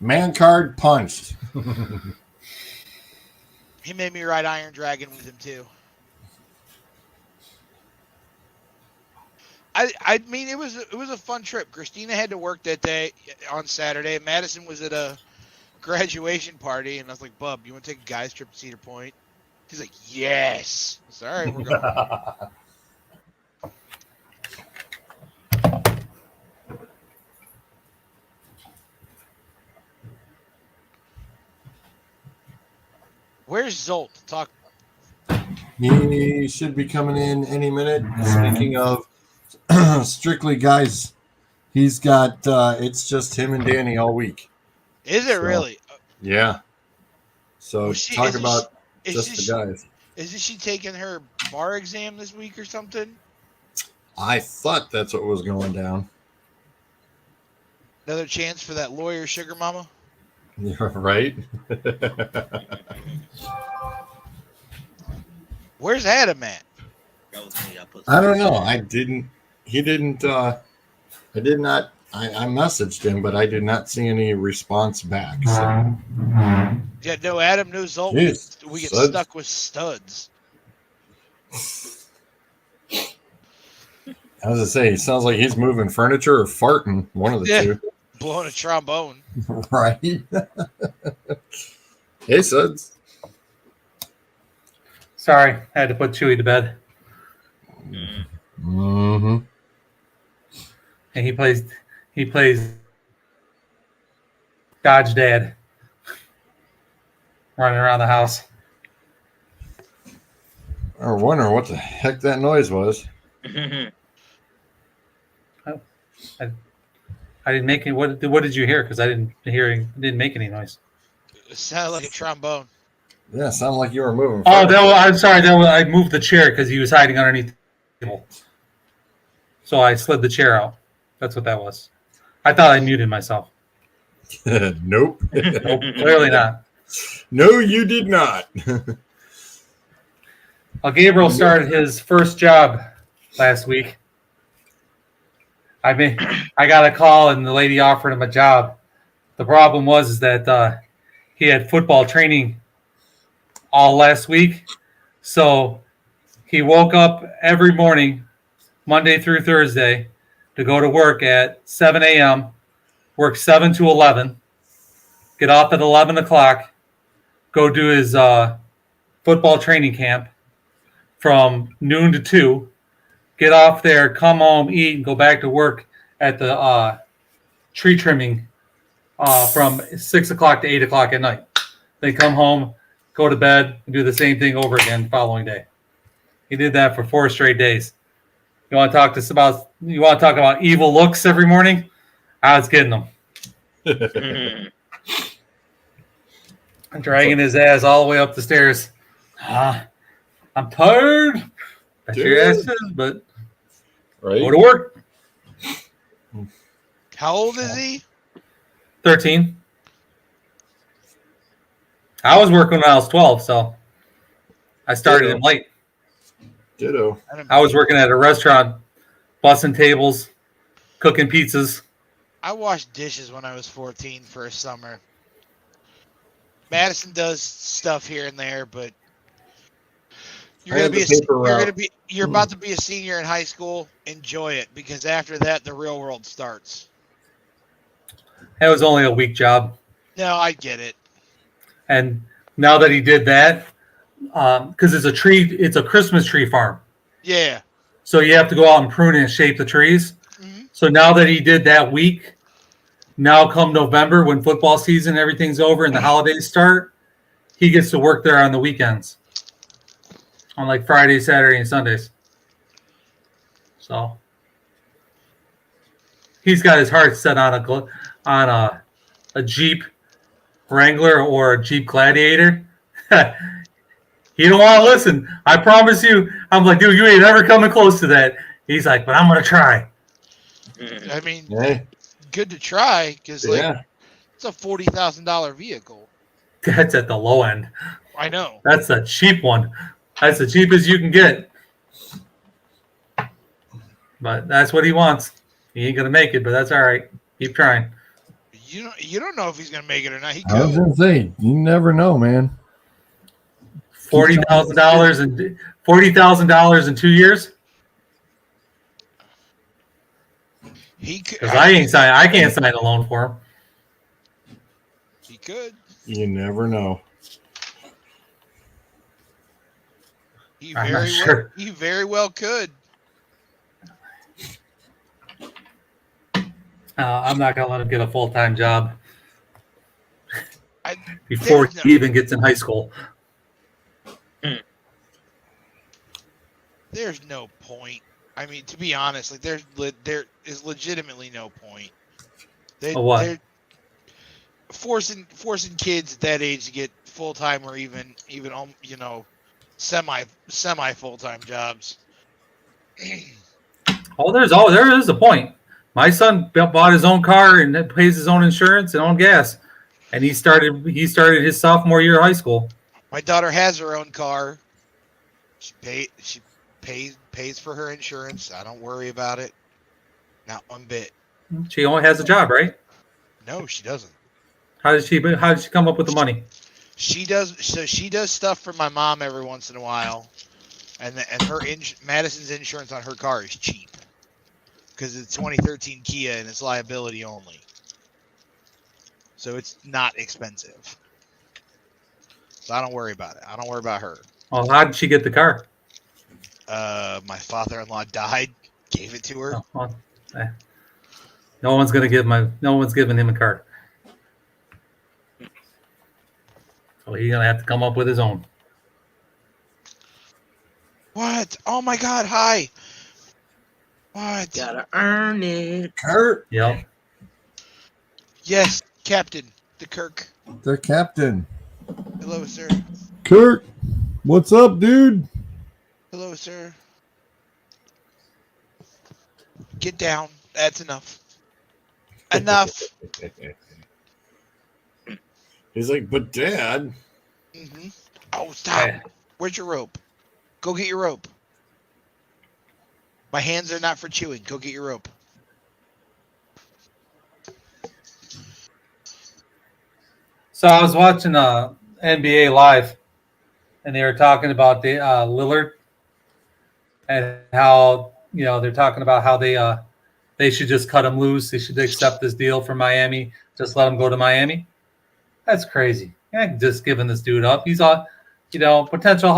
Man card punched. He made me ride Iron Dragon with him too. I mean, it was a fun trip. Christina had to work that day on Saturday. Madison was at a graduation party, and I was like, "Bub, you want to take a guys trip to Cedar Point?" He's like, "Yes." I said, "All right, we're going." Where's Zolt? Talk. He should be coming in any minute. Speaking of strictly guys, he's got it's just him and Danny all week. Is it really? Yeah. So talk about just the guys. Isn't she taking her bar exam this week or something? I thought that's what was going down. Another chance for that lawyer sugar mama? Right? Where's Adam at? That was me. I don't know. I did not. I messaged him, but I did not see any response back. So. Yeah, no Adam, no Zolt. Jeez, we get studs. stuck with studs. I was gonna say, it sounds like he's moving furniture or farting. One of the two. Blowing a trombone. Right. Hey, Suds. Sorry, I had to put Chewy to bed. Mm-hmm. And he plays Dodge Dad, running around the house. I wonder what the heck that noise was. I didn't make any. What did you hear? Because I didn't hear. Didn't make any noise. It sounded like a trombone. Yeah, it sounded like you were moving. Oh, I'm sorry. I moved the chair because he was hiding underneath the table. So I slid the chair out. That's what that was. I thought I muted myself. Nope. Nope, clearly not. No, you did not. Well, Gabriel started his first job last week. I got a call and the lady offered him a job. The problem was that he had football training all last week. So he woke up every morning, Monday through Thursday, to go to work at 7 a.m., work 7 to 11, get off at 11 o'clock, go do his football training camp from noon to 2, get off there, come home, eat, and go back to work at the tree trimming from 6 o'clock to 8 o'clock at night. They come home, go to bed, and do the same thing over again the following day. He did that for 4 straight days. You want to talk about evil looks every morning? I was getting them. Dragging his ass all the way up the stairs. I'm tired. Bet your ass is, but Right? go to work. How old is he? 13. I was working when I was 12, so I started him late. Ditto. I was working at a restaurant, bussing tables, cooking pizzas. I washed dishes when I was 14 for a summer. Madison does stuff here and there, but you're about to be a senior in high school. Enjoy it, because after that, the real world starts. It was only a week job. No, I get it. And now that he did that, because it's a Christmas tree farm. Yeah. So you have to go out and prune and shape the trees. Mm-hmm. So now that he did that week, now come November when football season, everything's over and the holidays start, he gets to work there on the weekends. On like Friday, Saturday, and Sundays. So he's got his heart set on a Jeep Wrangler or a Jeep Gladiator. He don't want to listen. I promise you. I'm like, dude, you ain't ever coming close to that. He's like, but I'm going to try. I mean, Hey. good to try, because it's a $40,000 vehicle. That's at the low end. I know. That's a cheap one. That's the cheapest you can get. But that's what he wants. He ain't going to make it, but that's all right. Keep trying. You don't know if he's going to make it or not. He I was could. going to say, you never know, man. $40,000 in 2 years? He could. Because I can't sign a loan for him. He could. You never know. He I'm very not sure. He very well could. I'm not going to let him get a full-time job before there's he even gets in high school. There's no point. I mean, to be honest, like there is legitimately no point. What? Forcing kids at that age to get full time or even semi full time jobs. There is a point. My son bought his own car and pays his own insurance and own gas, and he started his sophomore year of high school. My daughter has her own car. She pays for her insurance. I don't worry about it. Not one bit. She only has a job, right? No, she doesn't. How did she come up with the money? She does stuff for my mom every once in a while, and her Madison's insurance on her car is cheap because it's 2013 Kia and it's liability only, so it's not expensive. So I don't worry about it. I don't worry about her. Well, how did she get the car? My father-in-law died, gave it to her. Oh, well, no one's giving him a car. So he's gonna have to come up with his own. What? Oh my God! Hi. What? Gotta earn it. Kurt. Yep. Yes, Captain. The Kirk. The captain. Hello, sir. Kurt. What's up, dude? Hello, sir. Get down. That's enough. Enough. He's like, but Dad. Mm-hmm. Oh, stop. Where's your rope? Go get your rope. My hands are not for chewing. Go get your rope. So I was watching NBA Live, and they were talking about Lillard and how they're talking about how they should just cut him loose. They should accept this deal from Miami. Just let him go to Miami. That's crazy. Just giving this dude up. He's a potential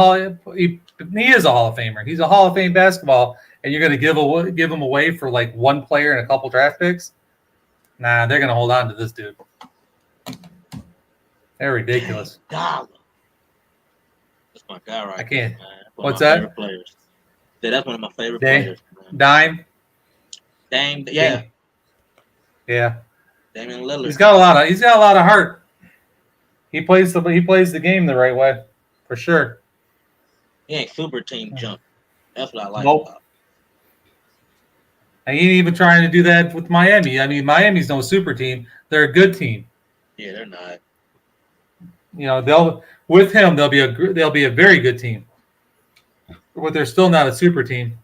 he is a Hall of Famer. He's a Hall of Fame basketball, and you're going to give him away for like one player and a couple draft picks? Nah, they're going to hold on to this dude. They're ridiculous. Dollar. That's my guy right I can't. there, man. One What's of my that? favorite players. Yeah, that's one of my favorite Dame. players, man. Dime. Dame, yeah. Yeah. Damian Lillard. He's got a lot of heart. He plays the game the right way, for sure. He ain't super team junk. That's what I like Nope. about him. And he ain't even trying to do that with Miami. I mean, Miami's no super team. They're a good team. Yeah, they're not. You know, they'll be a very good team. But they're still not a super team.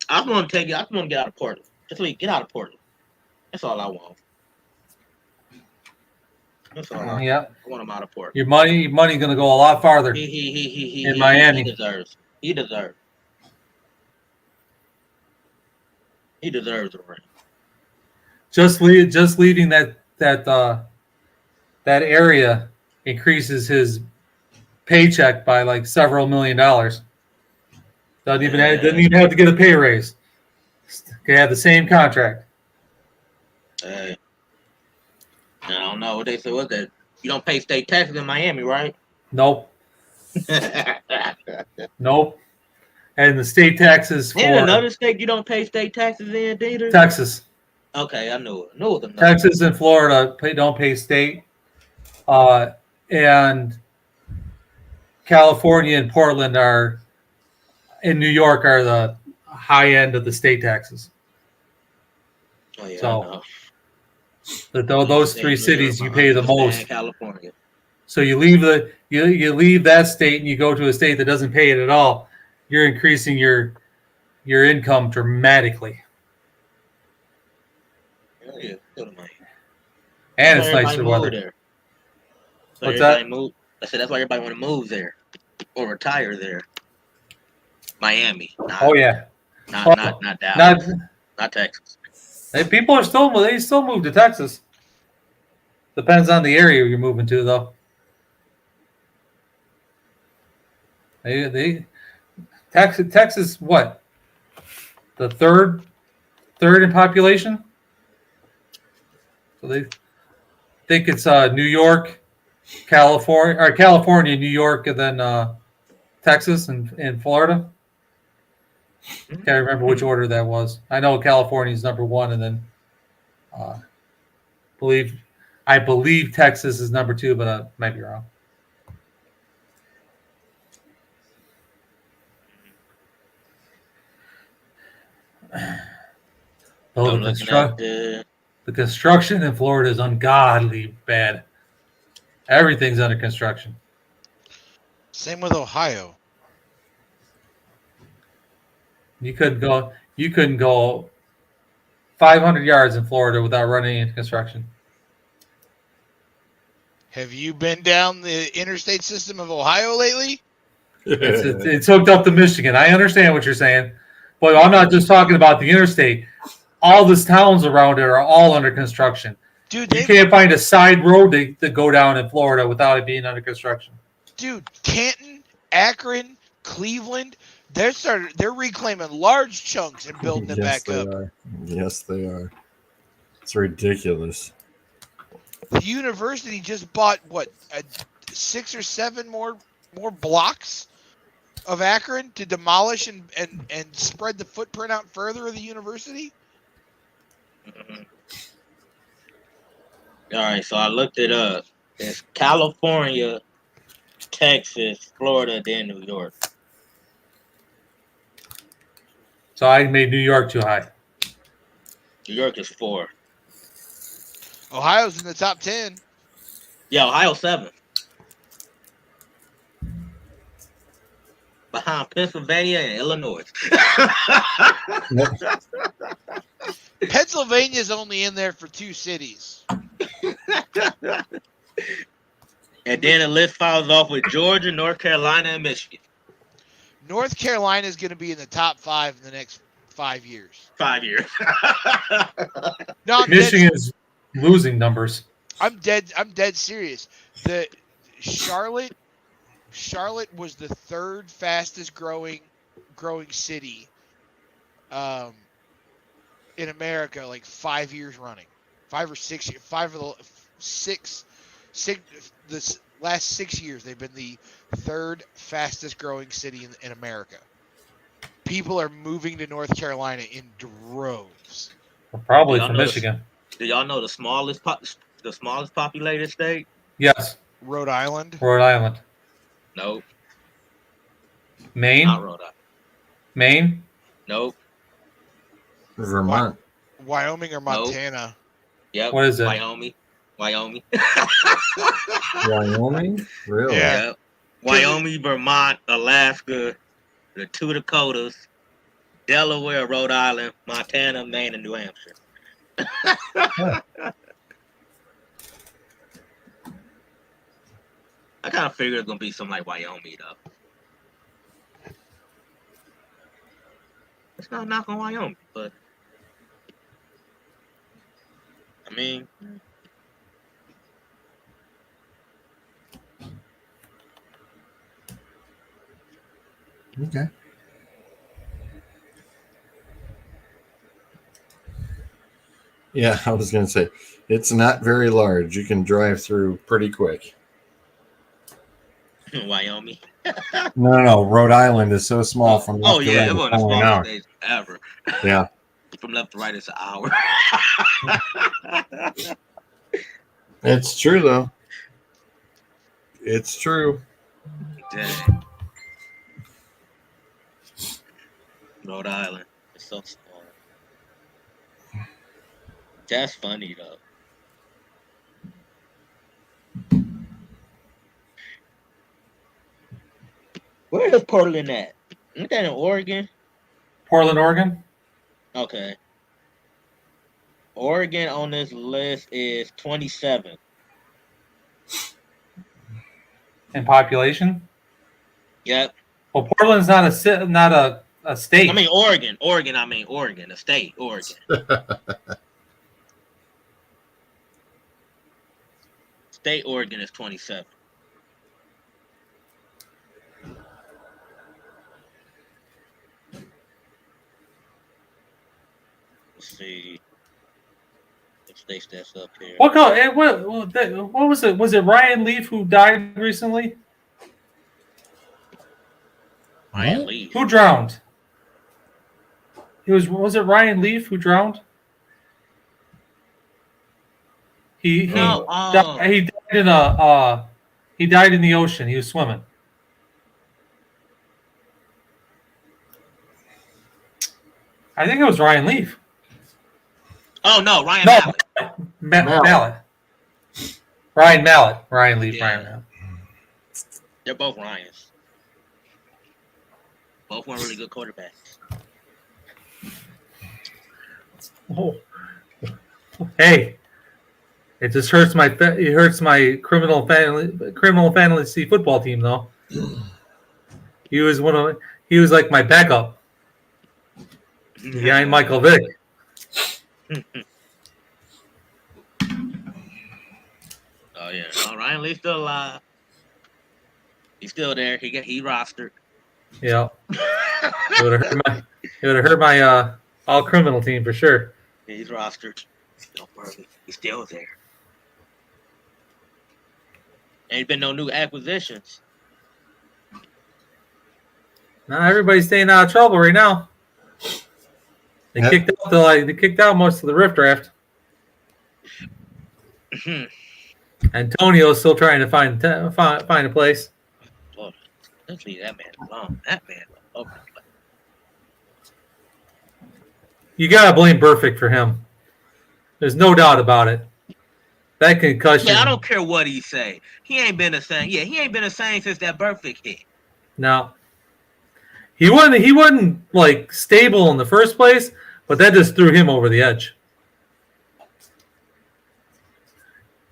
I just want to get out of Portland. Just leave, get out of Portland. That's all I want. That's all I want him out of Portland. Your money's gonna go a lot farther in Miami. He deserves. He deserves. He deserves a ring. Just leaving that area increases his paycheck by like several $1 million. Doesn't even have to get a pay raise. They have the same contract. I don't know what they said. What's that? You don't pay state taxes in Miami, right? Nope. Nope. And the state taxes for in another state you don't pay state taxes in either? Texas. Okay, I knew it. Knew it was another. Texas and Florida don't pay state. And California and Portland in New York are the high end of the state taxes. Oh yeah, so those three cities you pay the most. California. So you leave you leave that state and you go to a state that doesn't pay it at all. You're increasing your income dramatically. Yeah, and it's nicer weather. There. So what's that? I said that's why everybody want to move there or retire there. Miami. Oh yeah. Not Dallas. Not Texas. People they still move to Texas. Depends on the area you're moving to, though. Texas what? The third in population. So they think it's New York, California, New York, and then Texas and Florida. Can't remember which order that was. I know California is number one, and then I believe Texas is number two, but I might be wrong. Oh, the construction in Florida is ungodly bad. Everything's under construction. Same with Ohio. You couldn't go 500 yards in Florida without running into construction. Have you been down the interstate system of Ohio lately? It's hooked up to Michigan. I understand what you're saying, but I'm not just talking about the interstate. All the towns around it are all under construction. Dude, you can't find a side road to go down in Florida without it being under construction. Dude, Canton, Akron, Cleveland, they're reclaiming large chunks and building it back up. Yes, they are. It's ridiculous. The university just bought 6 or 7 more blocks of Akron to demolish and spread the footprint out further of the university. Mm-hmm. All right, so I looked it up. It's California, Texas, Florida, then New York. So I made New York too high. New York is 4. Ohio's in the top 10. Yeah, Ohio's 7. Behind Pennsylvania and Illinois. Pennsylvania's only in there for 2 cities. And then the list follows off with Georgia, North Carolina, and Michigan. North Carolina is going to be in the top 5 in the next 5 years. 5 years. No, Michigan's losing numbers. I'm dead serious. The Charlotte was the 3rd fastest growing city in America, like 5 years running. 5 or 6 years. 5 of the 6 This last 6 years, they've been the third fastest growing city in America. People are moving to North Carolina in droves. Probably Y'all from know Michigan. Do y'all know the smallest populated state? Yes, Rhode Island. Rhode Island. Nope, not Maine. Rhode Island. Maine. Nope, Vermont. Wyoming or Montana. yep. What is it? Wyoming. Wyoming? Really? Yeah. Yep. Wyoming, Vermont, Alaska, the two Dakotas, Delaware, Rhode Island, Montana, Maine, and New Hampshire. I kind of figured it's gonna be something like Wyoming, though. It's not a knock on Wyoming, but I mean, Okay. Yeah, I was going to say, it's not very large. You can drive through pretty quick. Wyoming. No. Rhode Island is so small from left to right. It's one of the only an smallest hour. states ever. Yeah. From left to right, it's an hour. It's true, though. It's true. Dang. Rhode Island. It's so small. That's funny, though. Where is Portland at? Isn't that in Oregon? Portland, Oregon. Okay. Oregon on this list is 27. In population. Yep. Well, Portland's not a state. I mean Oregon. Oregon, the state, Oregon. State Oregon is 27. Let's see. If state stats up here. What was it? Was it Ryan Leaf who died recently? Ryan Lee. Who drowned? Was it Ryan Leaf who drowned? He died in the ocean. He was swimming. I think it was Ryan Leaf. Oh no, Ryan No, Mallett. Mallett. Ryan Mallett. Ryan Leaf. Yeah. Ryan Mallett. They're both Ryans. Both weren't really good quarterbacks. Oh. Hey, it just hurts my criminal fantasy football team though. He was like my backup behind Michael Vick. Oh yeah, no, Ryan Lee's still alive. He's still there. He rostered. Yeah, it would have hurt my all criminal team for sure. He's rostered. Don't worry, he's still there. Ain't been no new acquisitions. Now everybody's staying out of trouble right now. They kicked out most of the rift draft. Antonio's still trying to find a place. Lord, let's leave that man alone. That man over the place. You gotta blame Burfict for him. There's no doubt about it. That concussion. Yeah, I don't care what he say. He ain't been the same. Yeah, he ain't been the same since that Burfict hit. No. He wasn't like stable in the first place, but that just threw him over the edge.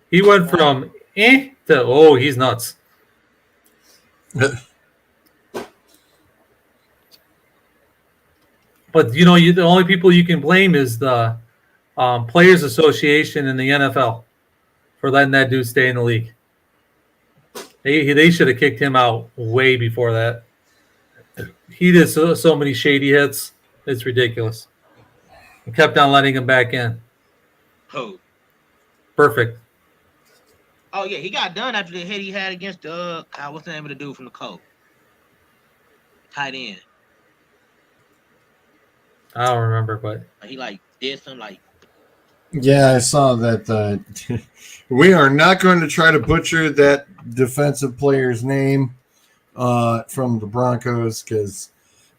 He went from to he's nuts. But the only people you can blame is the Players Association in the NFL for letting that dude stay in the league. They should have kicked him out way before that. He did so many shady hits. It's ridiculous. And kept on letting him back in. Who? Perfect. Oh yeah, he got done after the hit he had against the what's the name of the dude from the Colts? Tight end. I don't remember, but He like did some like. Yeah, I saw that. We are not going to try to butcher that defensive player's name from the Broncos because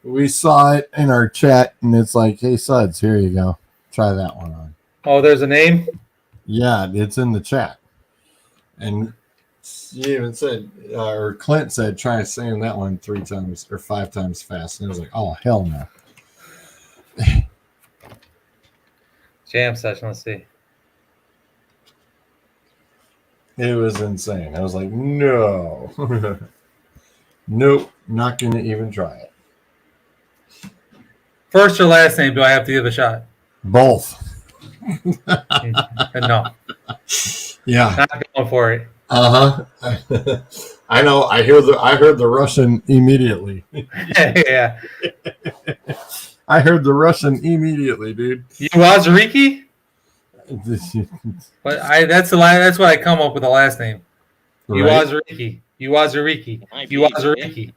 we saw it in our chat, and it's like, hey, Suds, here you go. Try that one on. oh, there's a name. Yeah, it's in the chat. And he even said, or Clint said, try saying that one 3 times or 5 times fast. And I was like, oh, hell no. Jam session. Let's see. It was insane. I was like, no. Nope, not going to even try it. First or last name? Do I have to give a shot? Both. No, Yeah. not going for it. Uh-huh. I know. I heard the Russian immediately. Yeah. I heard the Russian immediately, dude. You Wazariki? But that's what I come up with the last name. You Right? Wazariki. You Wazariki. Might You be, Wazariki.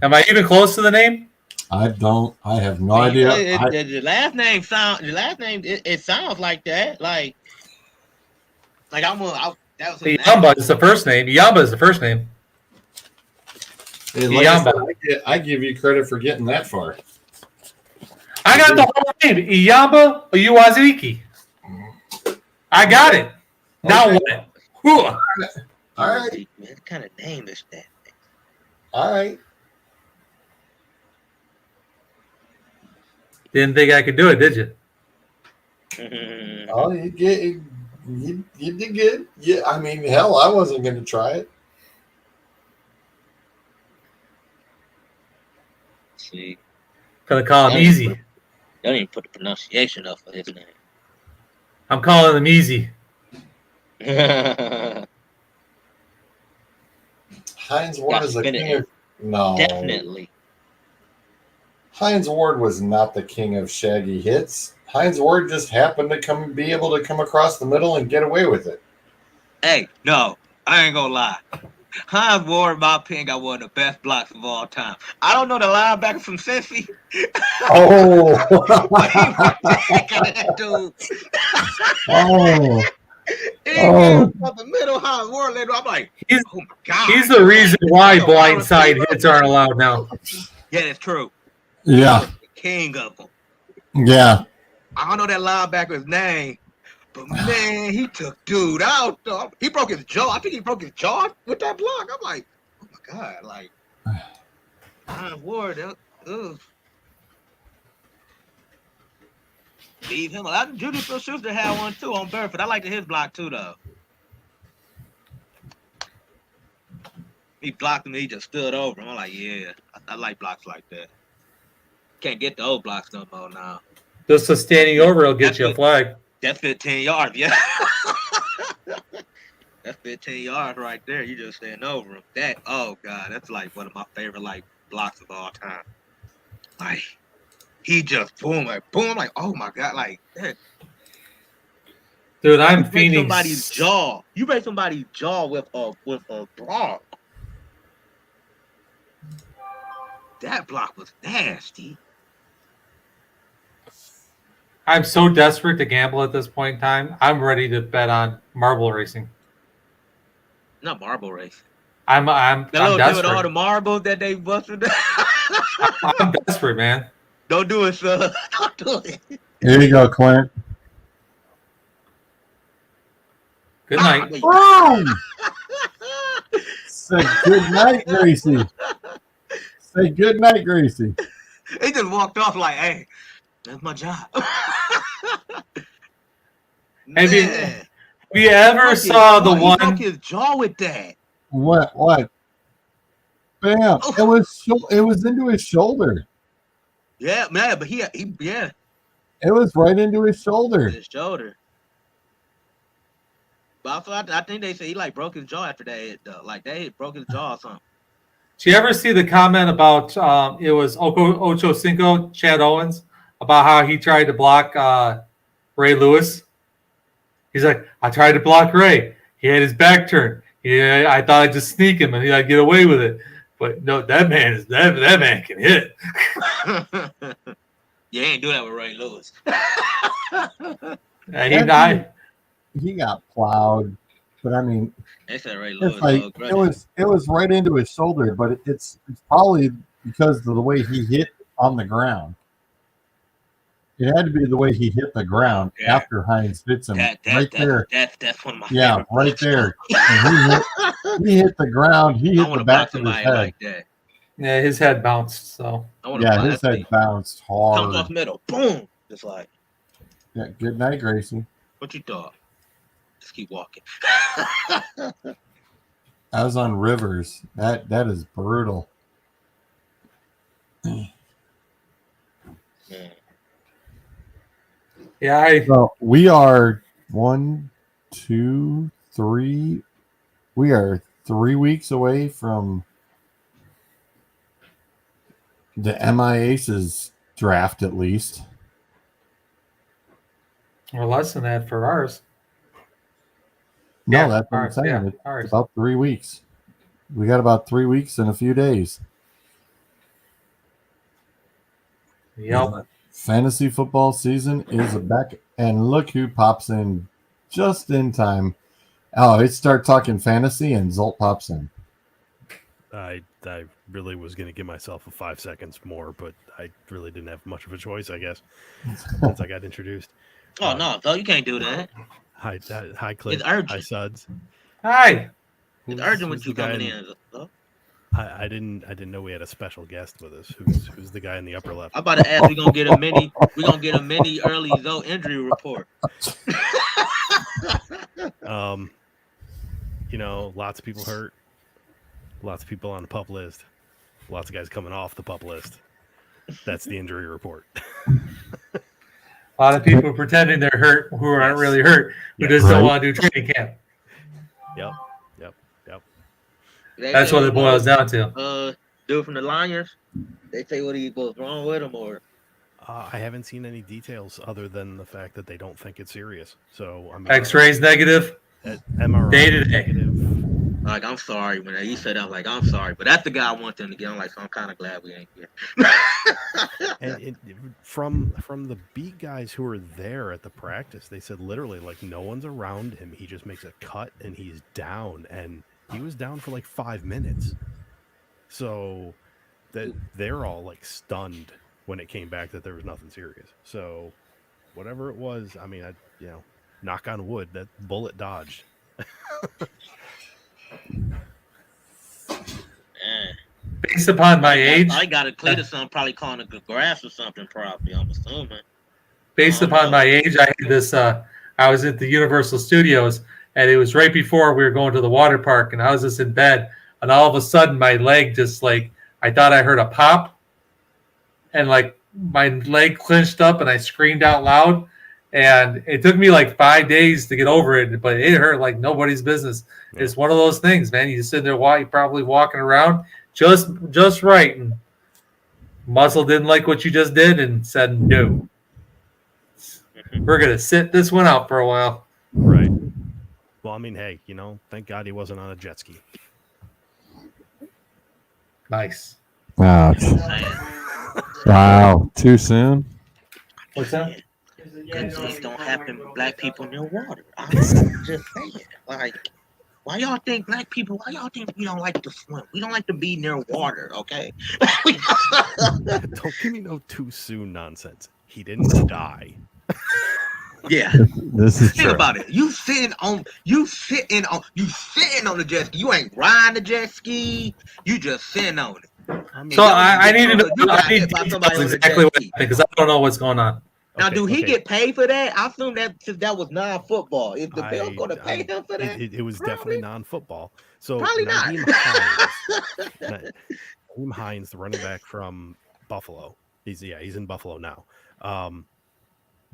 Am I even close to the name? I have no idea. The last name it sounds like that. Like that was his Yamba is the first name. Yamba is the first name. Hey, like I said, I give you credit for getting that far. I got the whole name. Iyamba Uwaziriki. I got it. Now Okay. what? Whew. All right. Man, what kind of name is that? All right. Didn't think I could do it, did you? Oh, you did good. Yeah, I mean, hell, I wasn't going to try it. See, Gonna call him Easy. don't even put the pronunciation up for his name. I'm calling him Easy. Heinz Ward is the king of... No. Definitely. Heinz Ward was not the king of shaggy hits. Heinz Ward just happened to be able to come across the middle and get away with it. Hey, no, I ain't gonna lie. Heinz Ward, in my opinion, got one of the best blocks of all time. I don't know the linebacker from Cincy. Oh. But he was that dude. Oh. He came up the middle, Heinz Ward. I'm like, oh my God. He's the reason why blindside hits aren't allowed now. Yeah, it's true. Yeah. King of them. Yeah. I don't know that linebacker's name, but man, he took dude out. He broke his jaw. I think he broke his jaw with that block. I'm like, oh my God, like, Heinz Ward, leave him alone. Judy Schuster had one too on Burford. I liked his block too, though. He blocked him. He just stood over him. I'm like, yeah, I like blocks like that. Can't get the old blocks no more now. Just a standing over will get you a flag. That's 15 yards, yeah. That's 15 yards right there. You just stand over him. That, oh God, that's like one of my favorite like blocks of all time. Like he just boom, like boom. I'm like, oh my God, like that. Dude, I'm You break Phoenix. somebody's jaw. You break somebody's jaw with a block. That block was nasty. I'm so desperate to gamble at this point in time. I'm ready to bet on marble racing. Not marble race. I'm That little dude with all the desperate. marbles that they busted. I'm desperate, man. Don't do it, son. Don't do it. Here you go, Clint. Good night. Boom! Say good night, Gracie. Say good night, Gracie. He just walked off like, hey, that's my job. Have you Man. ever saw the He one? broke his jaw with that. What? Bam! It was into his shoulder. Yeah, man, but he yeah, It was right into his shoulder. his shoulder. But I think they said he like broke his jaw after that hit though. Like that hit broke his jaw or something. Did you ever see the comment about it was Ocho Cinco, Chad Owens, about how he tried to block Ray Lewis? He's like, I tried to block Ray. He had his back turned. Yeah, I thought I'd just sneak him and I'd get away with it. But no, that man can hit. You ain't do that with Ray Lewis. He got plowed, but I mean, They said Ray Lewis. it's like it was right into his shoulder, but it's probably because of the way he hit on the ground. It had to be the way he hit the ground after Hines hits him there. That's one of my favorite right there. And he hit the ground. He hit the back of his head. Like that. Yeah, his head bounced. So his head bounced hard. Comes off middle, boom. Just like. Yeah. Good night, Gracie. What you thought? Just keep walking. I was on Rivers. That is brutal. Yeah, so we are 1, 2, 3. We are 3 weeks away from the MI Aces draft, at least. Or less than that for ours. No, that's what I'm saying. It's about 3 weeks. We got about 3 weeks and a few days. Yep. Fantasy football season is back, and look who pops in just in time. Oh, it start talking fantasy, and Zolt pops in. I really was going to give myself a 5 seconds more, but I really didn't have much of a choice, I guess, once I got introduced. Oh, no, though, you can't do that. Hi, Cliff. It's urgent. Hi, Suds. Hi. It's urgent with you coming in. I didn't know we had a special guest with us. Who's the guy in the upper left? I'm about to ask. We're gonna get a mini early Zoe injury report. Lots of people hurt. Lots of people on the PUP list. Lots of guys coming off the PUP list. That's the injury report. A lot of people pretending they're hurt who aren't really hurt, who just don't want to do training camp. Yep. That's what it boils down to. Dude from the Lions, they say what he was wrong with him, or I haven't seen any details other than the fact that they don't think it's serious. So I mean, X-rays negative, MRI day-to-day. negative. Like, I'm sorry when he said that. I'm like, I'm sorry, but that's the guy I want them to get. I'm like, so I'm kind of glad we ain't here. And from the beat guys who were there at the practice, they said literally like no one's around him. He just makes a cut and he's down, and he was down for like 5 minutes. So that they're all like stunned when it came back that there was nothing serious. So whatever it was, I mean, knock on wood, that bullet dodged. Based upon my age, I got a cleat or something, probably calling the grass or something. Probably, I'm assuming. Based upon my age, I had this. I was at the Universal Studios, and it was right before we were going to the water park, and I was just in bed, and all of a sudden my leg just like I thought I heard a pop, and like my leg clenched up, and I screamed out loud, and it took me like 5 days to get over it, but it hurt like nobody's business. Yeah. It's one of those things, man. You just sit there, you're probably walking around just right, and muscle didn't like what you just did and said no. We're gonna sit this one out for a while. Right. Well, I mean, hey, thank God he wasn't on a jet ski. Nice. Ouch. Wow. Too soon? What's that? Things don't happen with black people near water. I'm just saying. Like, why y'all think we don't like to swim? We don't like to be near water, okay? Don't give me no too soon nonsense. He didn't die. Yeah. This is Think true. about it. You sitting on the jet ski. You ain't riding the jet ski. You just sitting on it. So I need to know exactly what happened because I don't know what's going on. Now, do he get paid for that? I assume that was non-football. Is the Bills going to pay him for that? It was definitely non-football. So probably not. Naheem Hines, the running back from Buffalo. He's in Buffalo now.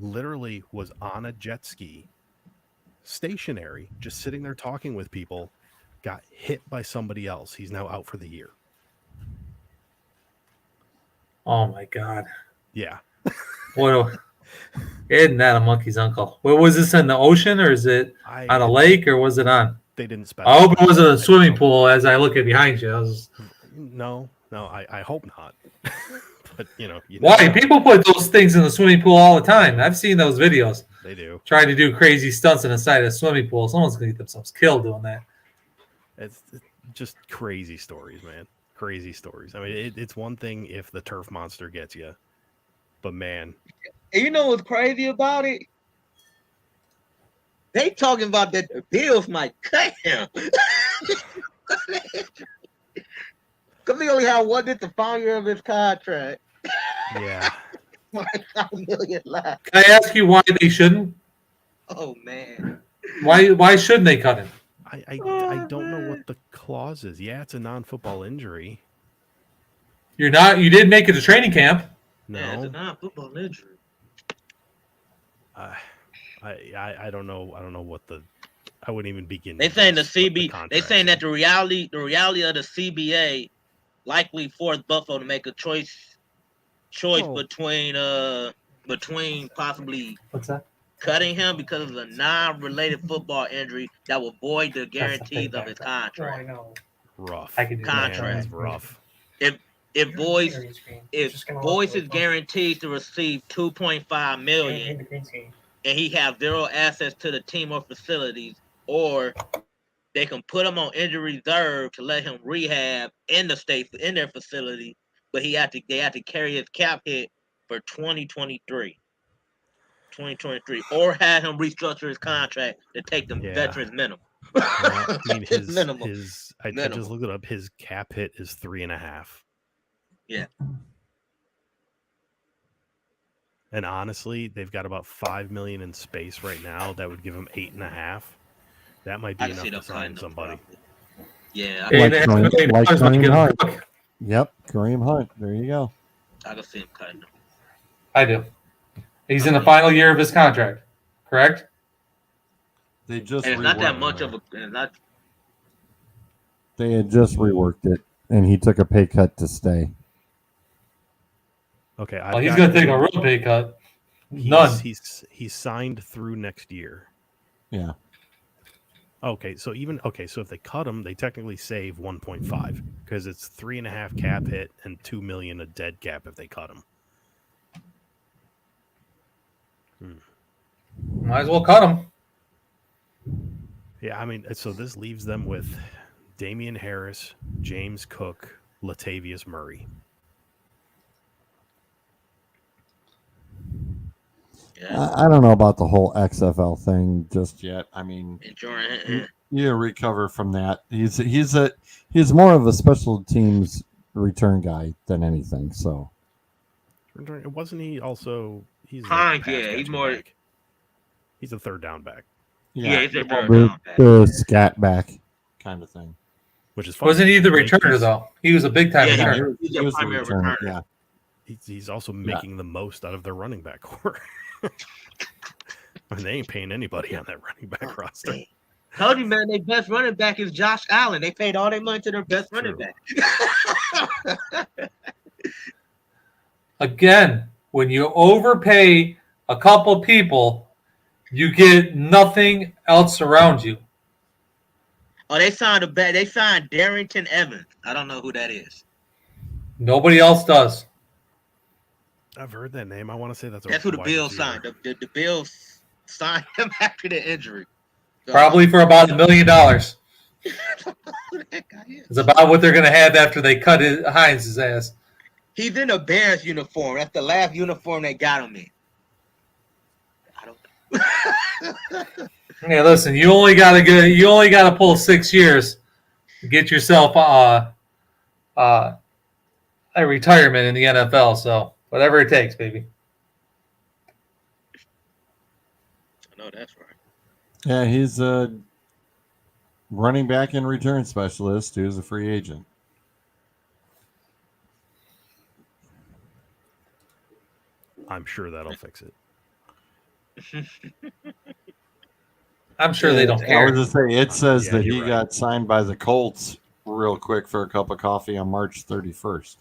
Literally was on a jet ski, stationary, just sitting there talking with people, got hit by somebody else. He's now out for the year. Oh my God. Yeah. What? Isn't that a monkey's uncle? Where was this in the ocean, or is it on a lake, or was it on? They didn't specify. I hope it wasn't a swimming pool. As I look at behind you, No, I hope not. But why people put those things in the swimming pool all the time? I've seen those videos. They do. Trying to do crazy stunts inside a swimming pool. Someone's gonna get themselves killed doing that. It's just crazy stories, man. Crazy stories. I mean, it's one thing if the turf monster gets you, but man, And you know what's crazy about it? They talking about that the Bills might cut him. Because he only had one this the final year of his contract. yeah. $5 million left. Can I ask you why they shouldn't? Oh man. Why shouldn't they cut him? I don't know what the clause is. Yeah, it's a non-football injury. You did make it to training camp. No, Yeah, it's a non-football injury. I don't know. I don't know what the. I wouldn't even begin. They to saying the guess what CB. They contract saying that is. the reality of the CBA likely forced Buffalo to make a choice Well- between possibly What's that? cutting him because of a non-related football injury that will void the guarantees of his contract. rough. I can do that. Contract. Man, that's rough. If Boyce is guaranteed to receive $2.5 million and he have zero access to the team or facilities, or they can put him on injury reserve to let him rehab in their facility, but they have to carry his cap hit for 2023, or have him restructure his contract to take the Yeah. veterans minimum. Well, I mean, Minimum. I Minimum. just looked it up. His cap hit is 3.5. Yeah. And honestly, they've got about $5 million in space right now. That would give him 8.5. That might be I can enough see to them sign cutting him, somebody. probably. Yeah, Like $8.5 Kareem- million like might Kareem get him Hunt. booked. Yep, Kareem Hunt. There you go. I can see him cutting him. I do. He's in the final year of his contract, correct? They just And it's not that reworked much it. of a. It's not, They had just reworked it, and he took a pay cut to stay. Okay, Well, he's going to take a real pay cut. None. He's signed through next year. Yeah. Okay, so if they cut him, they technically save 1.5 because it's 3.5 cap hit and 2 million a dead cap if they cut him. Might as well cut him. Yeah, I mean, so this leaves them with Damian Harris, James Cook, Latavius Murray. yeah. I don't know about the whole XFL thing just yet. I mean, Enjoying You recover from that. he's more of a special teams return guy than anything. So Wasn't he also? He's Hines, pass yeah, he's catching more- back. He's a third down back, Yeah, he's a third the, down back. the scat back kind of thing. which is funny. Wasn't he the Makes- returner, though? He was a big time Yeah, he returner. He's He a was the primary returner, returner. yeah. He's also making the most out of their running back core. I mean, they ain't paying anybody on that running back roster. Told you, man, their best running back is Josh Allen. They paid all their money to their best running True. back. Again, when you overpay a couple people, you get nothing else around you. Oh, they signed Darrington Evans. I don't know who that is. Nobody else does. I've heard that name. I want to say that's That's who the wide Bills receiver. signed. The Bills signed him after the injury. So, Probably for about $1 million. who that guy is? It's about what they're going to have after they cut Hines' ass. He's in a Bears uniform. That's the last uniform they got him in. I don't know. Hey, listen, you only got to pull 6 years to get yourself a retirement in the NFL. So whatever it takes, baby. No, that's right. Yeah, he's a running back and return specialist who's a free agent. I'm sure that'll fix it. I'm sure they don't I care. was just saying, it says Yeah, that you're he right. got signed by the Colts real quick for a cup of coffee on March 31st.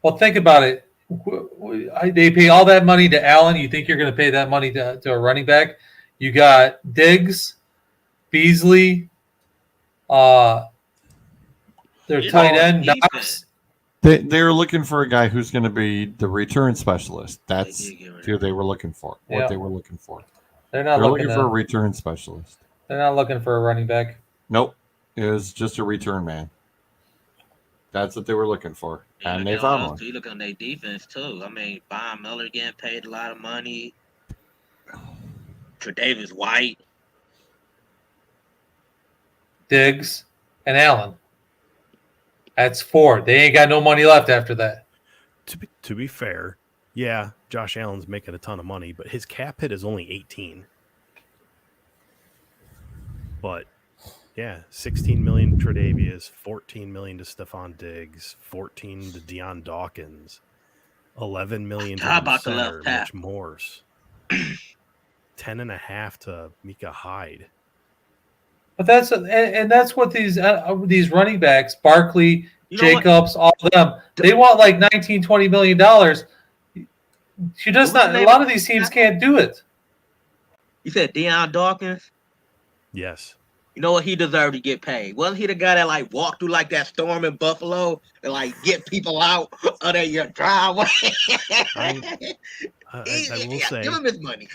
Well, think about it. They pay all that money to Allen. You think you're going to pay that money to a running back? You got Diggs, Beasley, their tight end, Knox. They're looking for a guy who's going to be the return specialist. That's who they were looking for. What they were looking for. They're not looking for a return specialist. They're not looking for a running back. Nope. It was just a return man. That's what they were looking for. And they found one. You look on their defense, too. I mean, Von Miller getting paid a lot of money. Tre'Davious White. Diggs and Allen. That's 4. They ain't got no money left after that. To be fair, yeah, Josh Allen's making a ton of money, but his cap hit is only 18. But yeah, 16 million Tre'Davious, 14 million to Stephon Diggs, 14 to Deion Dawkins, 11 million to the center, Mitch Morse, 10.5 to Micah Hyde. But that's what these running backs, Barkley, Jacobs, all of them, they want like $19-20 million. You just not. A lot of these teams can't do it. You said Deion Dawkins? Yes. You know what? He deserved to get paid. Wasn't he the guy that like walked through like that storm in Buffalo and like get people out of your driveway? I will say, give him his money.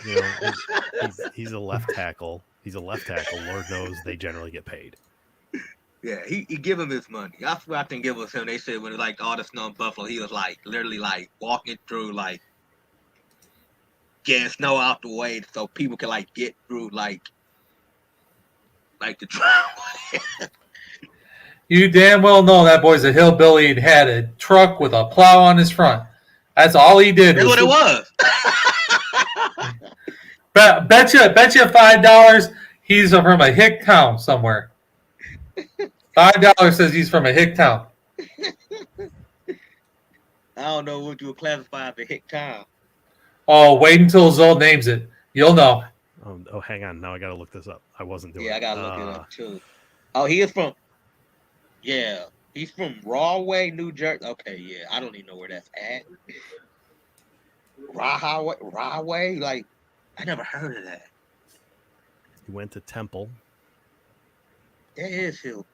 You know, he's a left tackle. He's a left tackle. Lord knows they generally get paid. Yeah, he give him his money. I swear I think it was him. They said when like all the snow in Buffalo, he was like literally like walking through like getting snow out the way so people can like get through like the driveway. You damn well know that boy's a hillbilly and had a truck with a plow on his front. That's all he did. That's what it was. Bet you $5 he's from a hick town somewhere. $5 says he's from a hick town. I don't know what you would classify as a hick town. Oh, wait until Zoe names it. You'll know. Oh, hang on. Now I got to look this up. I wasn't doing it. Yeah, I got to look it up too. Oh, he is from... Yeah, he's from Rahway, New Jersey. Okay, yeah, I don't even know where that's at. Rahway? Like, I never heard of that. He went to Temple. There is some.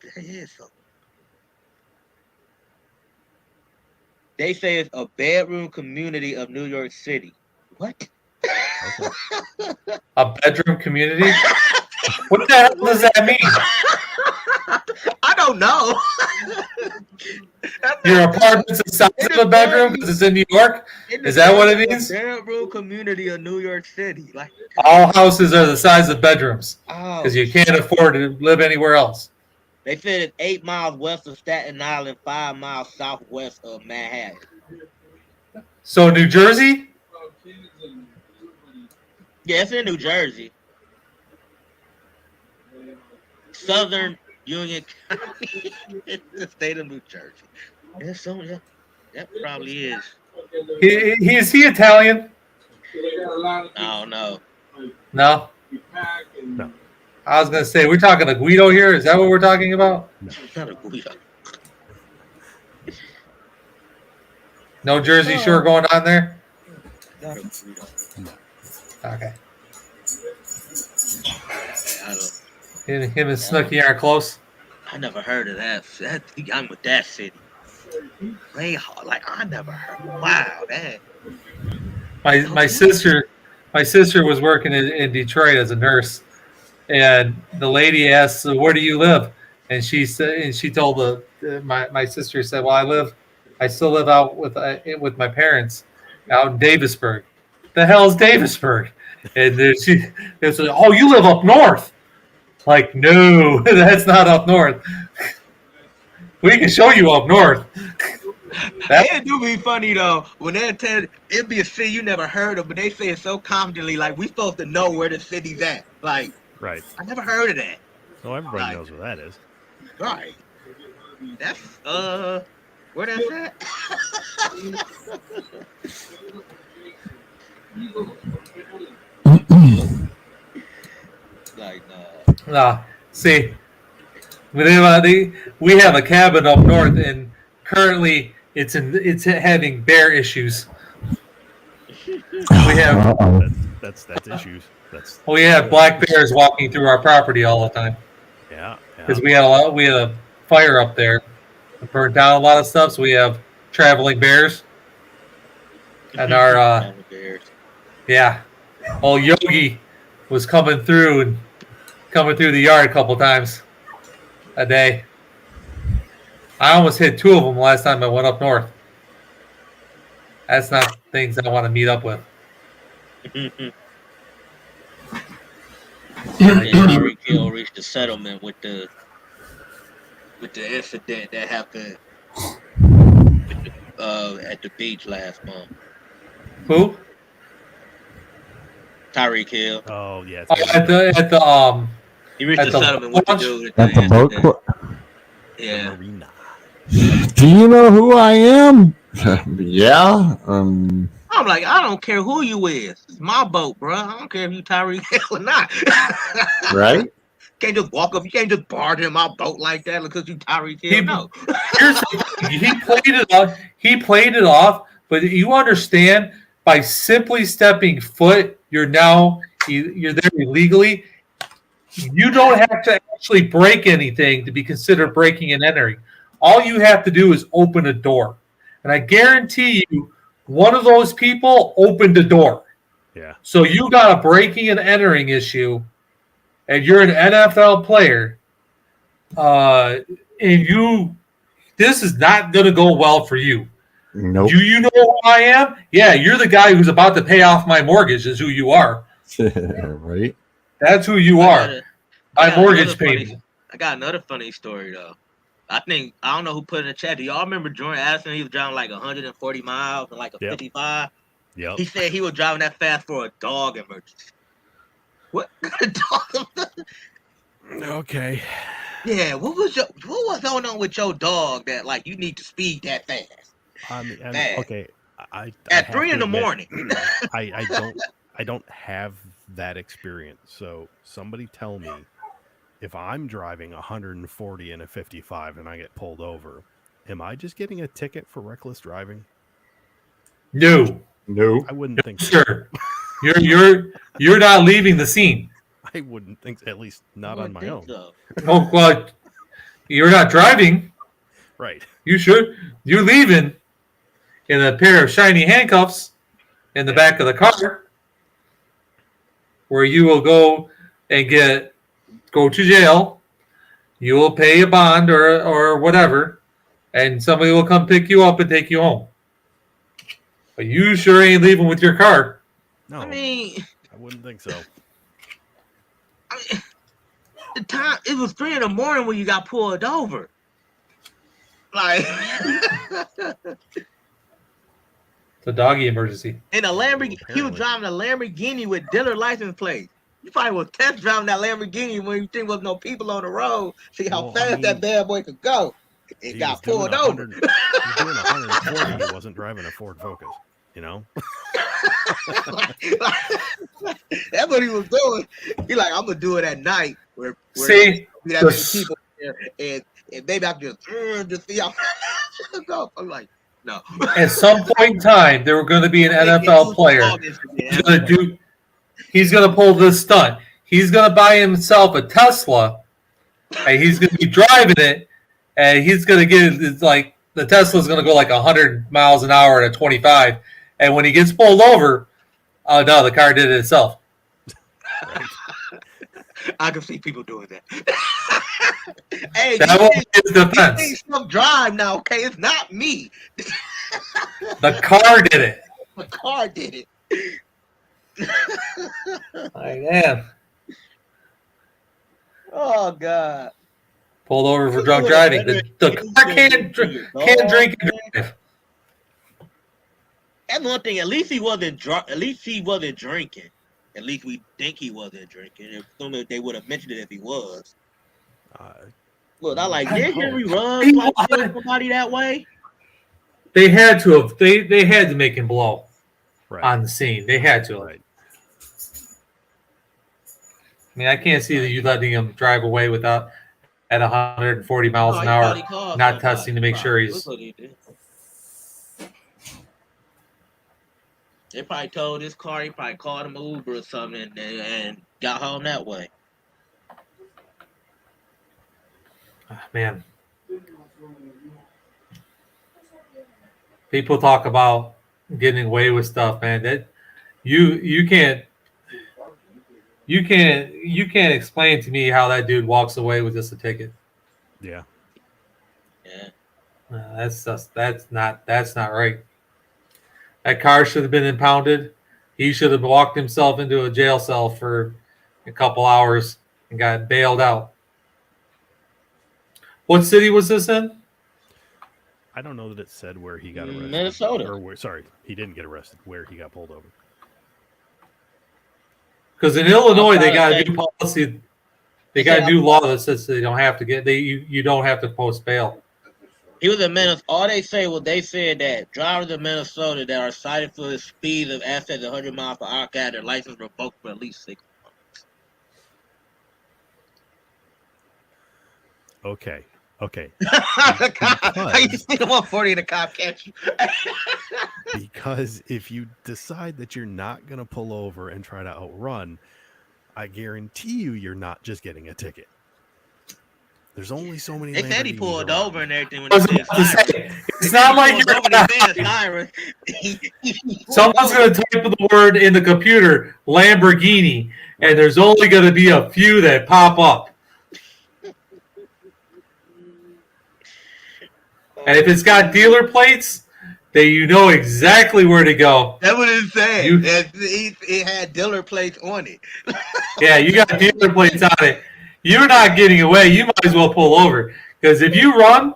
They say it's a bedroom community of New York City. What? Okay. A bedroom community? What the hell does that mean? I don't know. Your apartment's the size of a bedroom because it's in New York? Is that what it means? Bedroom community of New York City. Like all houses are the size of bedrooms because oh, you can't afford to live anywhere else. they said it's 8 miles west of Staten Island, 5 miles southwest of Manhattan. So New Jersey? Yeah, it's in New Jersey. Southern Union County, the state of New Jersey. Yeah, that probably is. Is he Italian? I don't know. No? No. I was going to say, we're talking to Guido here. Is that what we're talking about? It's not a Guido. No Jersey Shore going on there? Not a Guido. Okay. I don't. Him and Snooki aren't close? I never heard of that. I'm with that city. Like I never heard. Wow, that. My sister was working in Detroit as a nurse, and the lady asked, "Where do you live?" And she said, and she told my sister said, "Well, I still live out with my parents out in Davisburg." The hell is Davisburg? And then she said, "Oh, you live up north." Like, no, that's not up north. We can show you up north. It do be funny though when they tell it'd be a city you never heard of, but they say it so confidently, like we supposed to know where the city's at. Like, right? I never heard of that. Oh, everybody knows where that is. Right. That's where that's at. Like, see, we have a cabin up north, and currently it's having bear issues. We have Uh-oh. That's issues. That's we have black bears walking through our property all the time yeah. because we had a fire up there, it burned down a lot of stuff. So we have traveling bears, and our yeah, old Yogi was coming through the yard a couple times a day. I almost hit 2 of them last time I went up north. That's not things I want to meet up with. Tyreek Hill reached a settlement with the incident that happened at the beach last month. Who? Tyreek Hill. Oh yeah. At the He reached at a the settlement with the launch? dude At the boat incident. club. Yeah. Marina. Do you know who I am? Yeah. I'm like, I don't care who you is. It's my boat, bro. I don't care if you Tyreek Hill or not. Right? Can't just walk up. You can't just barge in my boat like that because you Tyreek Hill. He- No. Here's the thing. He played it off, but you understand by simply stepping foot, you're there illegally. You don't have to actually break anything to be considered breaking and entering. All you have to do is open a door. And I guarantee you, one of those people opened a door. Yeah. So you got a breaking and entering issue, and you're an NFL player, and this is not going to go well for you. Nope. Do you know who I am? Yeah, you're the guy who's about to pay off my mortgage. Is who you are. Right? That's who you are. My mortgage payment. I got another funny story though. I don't know who put in the chat. Do y'all remember Jordan Addison? He was driving like 140 miles and like a 55. Yep. He said he was driving that fast for a dog emergency. What kind of dog? Okay. Yeah, what was going on with your dog that like you need to speed that fast? Man. Okay. I At have 3 to in the admit, morning. I don't have that experience. So somebody tell me, if I'm driving 140 in a 55 and I get pulled over, am I just getting a ticket for reckless driving? No, I wouldn't think so. sir. You're not leaving the scene. I wouldn't think, at least not on my own. So. Oh well, you're not driving. Right. You should. You're leaving in a pair of shiny handcuffs in the back of the car, where you will go and go to jail. You will pay a bond or whatever, and somebody will come pick you up and take you home. But you sure ain't leaving with your car. No, I mean, I wouldn't think so. the time it was 3 in the morning when you got pulled over. Like It's a doggy emergency. in a Lamborghini, he was Apparently. driving a Lamborghini with dealer license plate. You probably was test driving that Lamborghini when you think there was no people on the road. See how Well, I fast mean, that bad boy could go. It He got was doing pulled over. 100 He was doing 140. He wasn't driving a Ford Focus. You know. That's what he was doing. He like, I'm gonna do it at night where See, we have many people there, and maybe I can just see how go. I'm like, no. at some point in time, there were going to be an NFL player. He's going to pull this stunt. He's going to buy himself a Tesla, and he's going to be driving it, and he's going to get it's like the Tesla's going to go like 100 miles an hour at a 25, and when he gets pulled over, oh no, the car did it itself. I can see people doing that. Hey, That was his defense. Some drive now, okay? It's not me. The car did it. The car did it. Like, damn. Oh God. Pulled over for drunk driving. The car can't drink and drive. That's one thing. At least he wasn't drunk. At least he wasn't drinking. At least we think he wasn't drinking. Assuming they would have mentioned it if he was. Look, I like. Did Henry Ruggs like kill somebody that way? They had to have. They had to make him blow Right. on the scene. They had to. Right. I mean, I can't see that you letting him drive away without at 140 miles an hour, not testing to make sure he's. They probably told his car. He probably called him Uber or something and got home that way. Man, people talk about getting away with stuff, man. That you can't you can't explain to me how that dude walks away with just a ticket. Yeah. Yeah. That's not right. That car should have been impounded. He should have walked himself into a jail cell for a couple hours and got bailed out. What city was this in? I don't know that it said where he got arrested. Minnesota. Or where, sorry, he didn't get arrested. Where he got pulled over. Because in Illinois they got a Outside of new policy. They They got said a new law that says they don't have to get you don't have to post bail. he was in Minnesota. All they say was they said that drivers in Minnesota that are cited for speed of excess 100 miles per hour got their license revoked for at least 6 Okay. Okay. How you speed 140 and a cop catch you? Because if you decide that you're not going to pull over and try to outrun, I guarantee you're not just getting a ticket. There's only so many. They said he Lamborghinis pulled around. over and everything when I was he about to said say, it's not like you're over gonna the siren. someone's going to type the word in the computer Lamborghini, and there's only going to be a few that pop up. And if it's got dealer plates, then you know exactly where to go. That's what it said. You- It had dealer plates on it. Yeah, you got dealer plates on it. You're not getting away. You might as well pull over. Because if you run,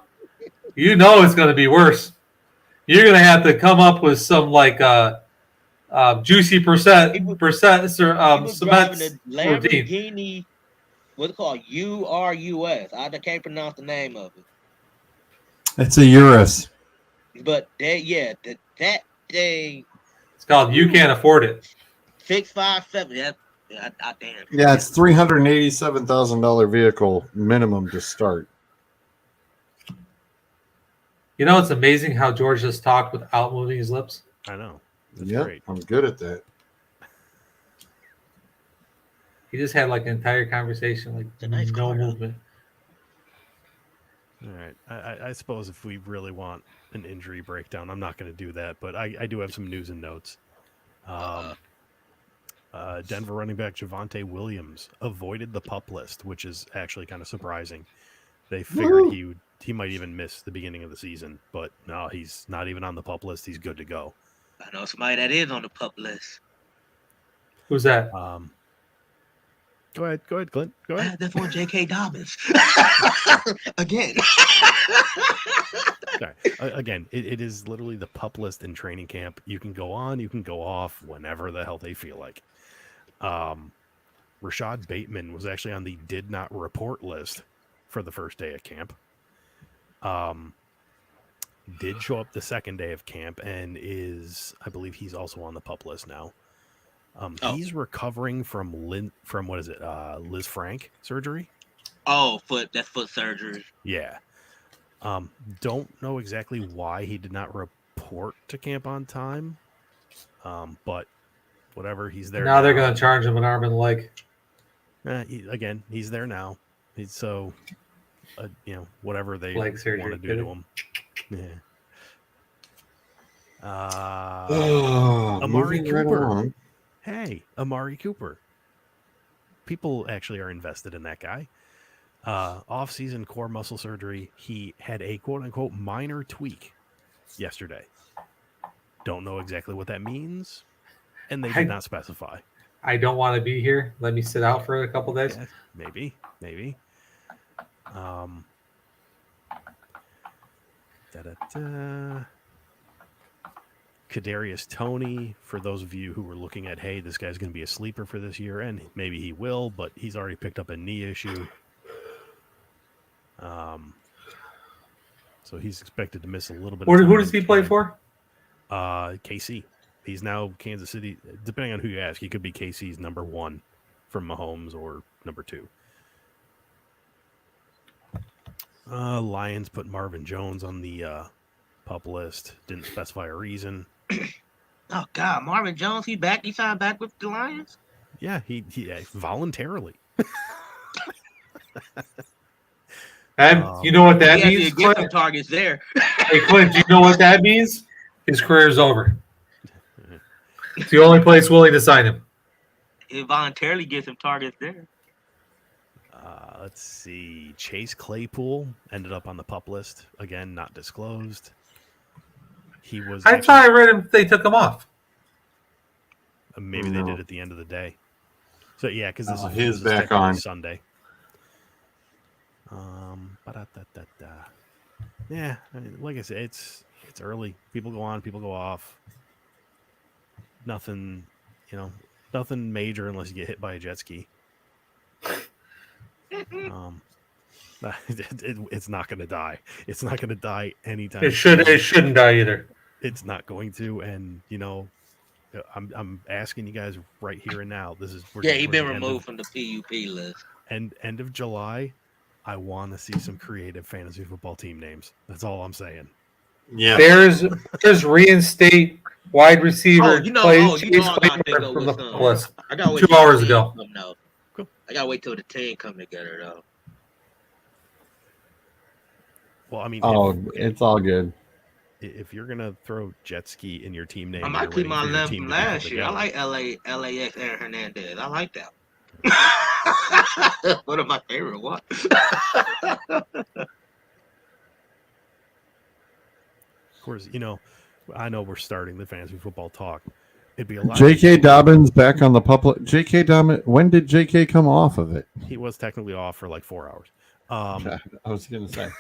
you know it's going to be worse. You're going to have to come up with some like juicy percent He was cement driving a routine. Lamborghini, what's it called? URUS. I can't pronounce the name of it. It's a Urus. But that thing It's called You Can't Afford It. 657. I damn. Yeah, it's $387,000 vehicle minimum to start. You know, it's amazing how George just talked without moving his lips. I know. That's Yeah, great. I'm good at that. He just had like an entire conversation, like a nice no car, though. movement. All right. I suppose if we really want an injury breakdown, I'm not going to do that, but I do have some news and notes. Denver running back Javonte Williams avoided the PUP list, which is actually kind of surprising. They figured he might even miss the beginning of the season, but no, he's not even on the PUP list. He's good to go. I know somebody that is on the pup list. Who's that? Go ahead, Clint. Go ahead. That's one J.K. Dobbins. Again. Sorry. Again, it is literally the PUP list in training camp. You can go on, you can go off whenever the hell they feel like. Rashad Bateman was actually on the did not report list for the first day of camp. Did show up the second day of camp and I believe he's also on the PUP list now. He's recovering from what is it? Liz Frank surgery. Oh, that's foot surgery. Yeah. Don't know exactly why he did not report to camp on time. But whatever, he's there. Now they're going to charge him an arm and a leg. Again, he's there now. Whatever they Leg want surgery, to do did to it? him. Yeah. Amari Cooper. Hey, Amari Cooper. People actually are invested in that guy. Off-season core muscle surgery. He had a quote-unquote minor tweak yesterday. Don't know exactly what that means, and they did not specify. I don't want to be here. Let me sit out for a couple days. Yeah, maybe. Kadarius Toney, for those of you who were looking at, hey, this guy's going to be a sleeper for this year, and maybe he will, but he's already picked up a knee issue. So he's expected to miss a little bit. Who does he play for? KC. He's now Kansas City. Depending on who you ask, he could be KC's number 1 from Mahomes or number 2. Lions put Marvin Jones on the PUP list. Didn't specify a reason. Oh God, Marvin Jones, he back. He signed back with the Lions. Yeah, he voluntarily. And you know what that He means, actually get Clint? some targets there. Hey, Clint, do you know what that means? His career's over. It's the only place willing to sign him. He voluntarily get some targets there. Let's see. Chase Claypool ended up on the PUP list again, not disclosed. He was. I thought I read him. They took him off. Maybe they did at the end of the day. So yeah, because this his is back technically on Sunday. Yeah, I mean, like I said, it's early. People go on, people go off. Nothing, nothing major unless you get hit by a jet ski. It's not going to die. It's not going to die anytime. It shouldn't die either. It's not going to, and I'm asking you guys right here and now. He's been removed from the PUP list. End of July. I want to see some creative fantasy football team names. That's all I'm saying. Yeah. There's reinstate wide receiver. I gotta think of from the what's list. I gotta wait 2 hours ago. Cool. I gotta wait till the team come together though. Well, I mean, it's all good. If you're gonna throw jet ski in your team name, I might keep my limb from last year. I like LAX Aaron Hernandez. I like that. One of my favorite ones. Of course, I know we're starting the fantasy football talk. It'd be a lot. J.K. Dobbins back on the public. J.K. Dobbins. When did J.K. come off of it? He was technically off for like 4 hours. I was gonna say.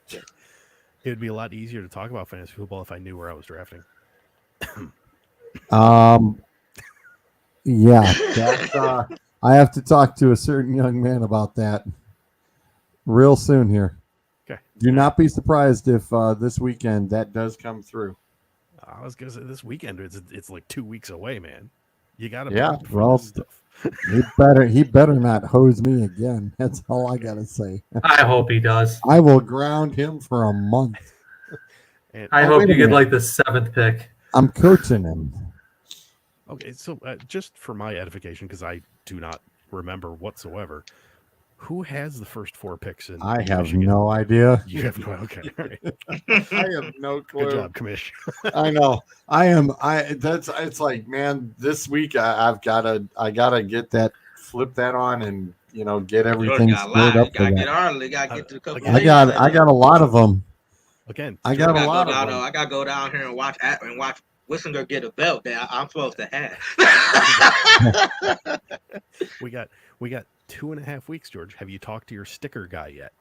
It would be a lot easier to talk about fantasy football if I knew where I was drafting. Yeah, I have to talk to a certain young man about that real soon here. Okay. Do not be surprised if this weekend that does come through. I was gonna say this weekend. It's like 2 weeks away, man. You gotta stuff. he better not hose me again. That's all I gotta say. I hope he does. I will ground him for a month. And I hope you get like the 7th pick. I'm coaching him. Okay, so just for my edification, because I do not remember whatsoever, who has the first 4 picks in I have Michigan? no idea. You have no. Okay, all right. I have no clue. Good job, Commish. I know. It's like, man, this week I gotta get that, flip that on, and get everything squared up. Gotta get Arlie. Gotta get to the couple. I got a lot of them. Again, I got a lot of them. I gotta go down here and watch Wissinger get a belt that I'm supposed to have. we got 2.5 weeks, George. Have you talked to your sticker guy yet?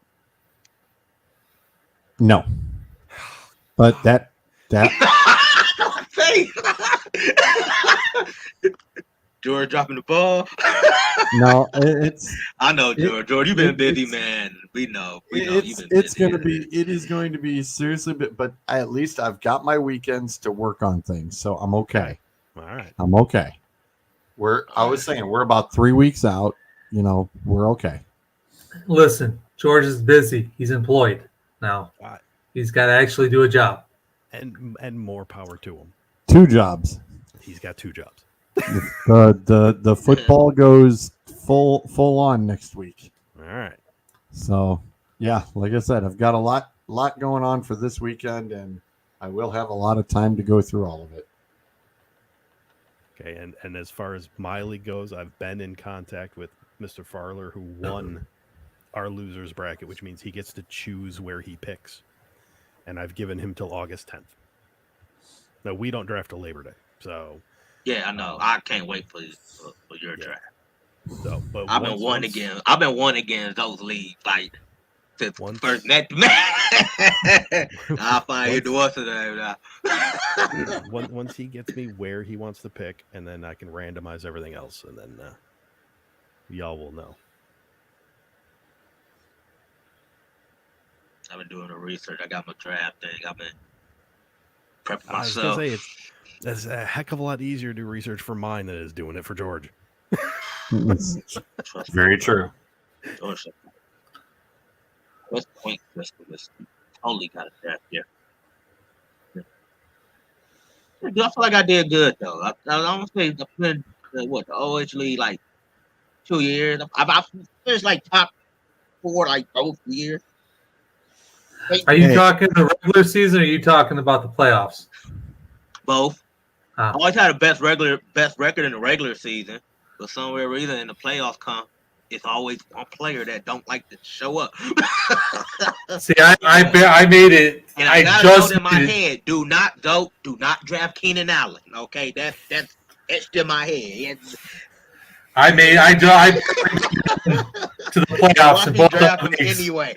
No, but that. George dropping the ball. No, I know, George. George, you've been busy, man. We know. It is going to be seriously, but at least I've got my weekends to work on things, so I'm okay. All right, I'm okay. I was saying we're about 3 weeks out. We're okay. Listen, George is busy. He's employed now. He's got to actually do a job. And more power to him. 2 jobs. He's got 2 jobs. The football goes full on next week. All right. So yeah, like I said, I've got a lot going on for this weekend, and I will have a lot of time to go through all of it. Okay, and as far as my league goes, I've been in contact with Mr. Farler, who won our losers bracket, which means he gets to choose where he picks. And I've given him till August 10th. Now, we don't draft till Labor Day, so... Yeah, I know. I can't wait for your draft. So, but I've been one against those leagues, like, since first met the man. I'll find you the what's today now. Once he gets me where he wants to pick, and then I can randomize everything else, and then y'all will know. I've been doing the research. I got my draft thing. I've been prepping myself. I was gonna say it's a heck of a lot easier to do research for mine than it is doing it for George. Very true. What's the point? Totally got a draft here. feel like I did good though. I don't say I've been the OH league like 2 years. I finished like top 4 like both years. Are you talking the regular season, or are you talking about the playoffs? Both. Ah. I always had the best record in the regular season, but somewhere reason in the playoffs come, it's always one player that don't like to show up. See, I made it. And I got just in my head, do not draft Keenan Allen. Okay, that's etched in my head. I to the playoffs and both draft him anyway.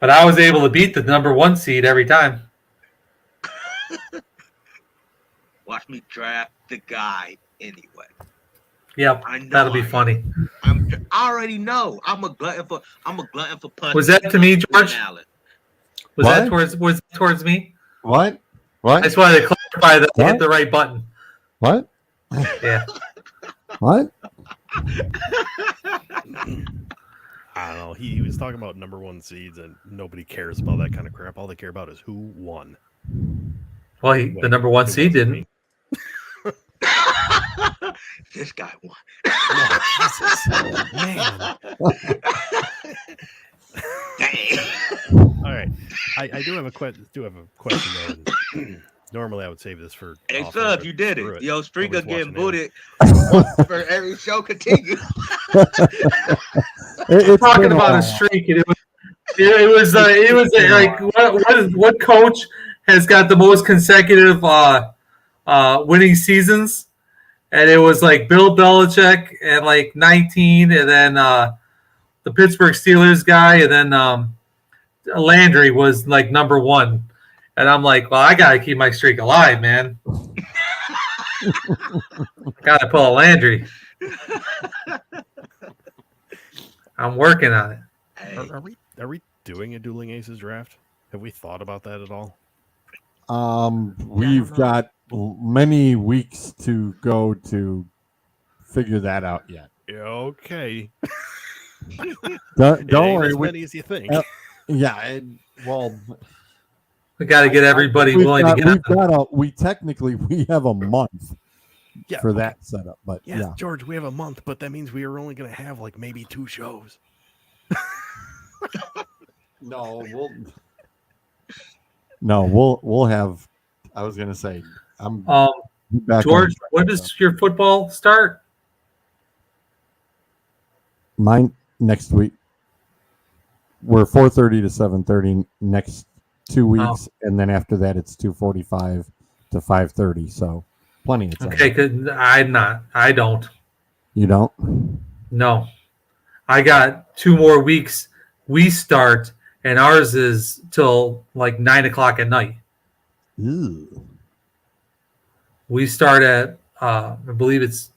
But I was able to beat the number 1 seed every time. Watch me draft the guy anyway. Yep, that'll be funny. I already know. I'm a glutton for punishment. Was that to me, George? Was that towards me? What? I just wanted to clarify that I hit the right button. What? Yeah. What? I don't know. He was talking about number 1 seeds, and nobody cares about that kind of crap. All they care about is who won. Well, the number 1 seed didn't. This guy won. No, Jesus. Man. Dang. All right. I do have a question though. Normally I would save this for. Hey, Sub, you did it. Yo, Stringer getting booted for every show continue. It's talking about a streak. And it was like what coach has got the most consecutive winning seasons? And it was like Bill Belichick at like 19, and then the Pittsburgh Steelers guy, and then Landry was like number 1. And I'm like, well, I got to keep my streak alive, man. Got to pull a Landry. I'm working on it. Are we doing a Dueling Aces draft? Have we thought about that at all? We've got many weeks to go to figure that out yet. Okay. Don't worry. As many as you think. Yeah. We got to get everybody willing to get we have a month for that setup. But yeah, George, we have a month, but that means we are only going to have like maybe 2 shows. No, we'll have. I was going to say, I'm back. George, when does your football start? Mine next week. We're 4:30 to 7:30 next 2 weeks, and then after that it's 2:45 to 5:30. So plenty of time. Okay, because I don't. You don't? No, I got 2 more weeks. We start, and ours is till like 9:00 at night. Ew. We start at I believe it's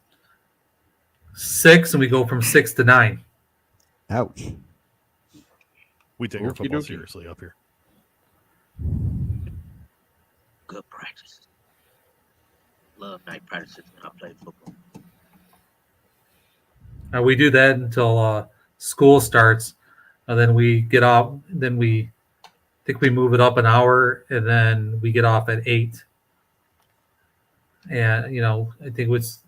6, and we go from 6 to 9. Ouch. We take our football seriously up here. Good practice. Love night practices when I play football. We do that until school starts, and then we get off. Then I think we move it up an hour, and then we get off at 8. And I think it's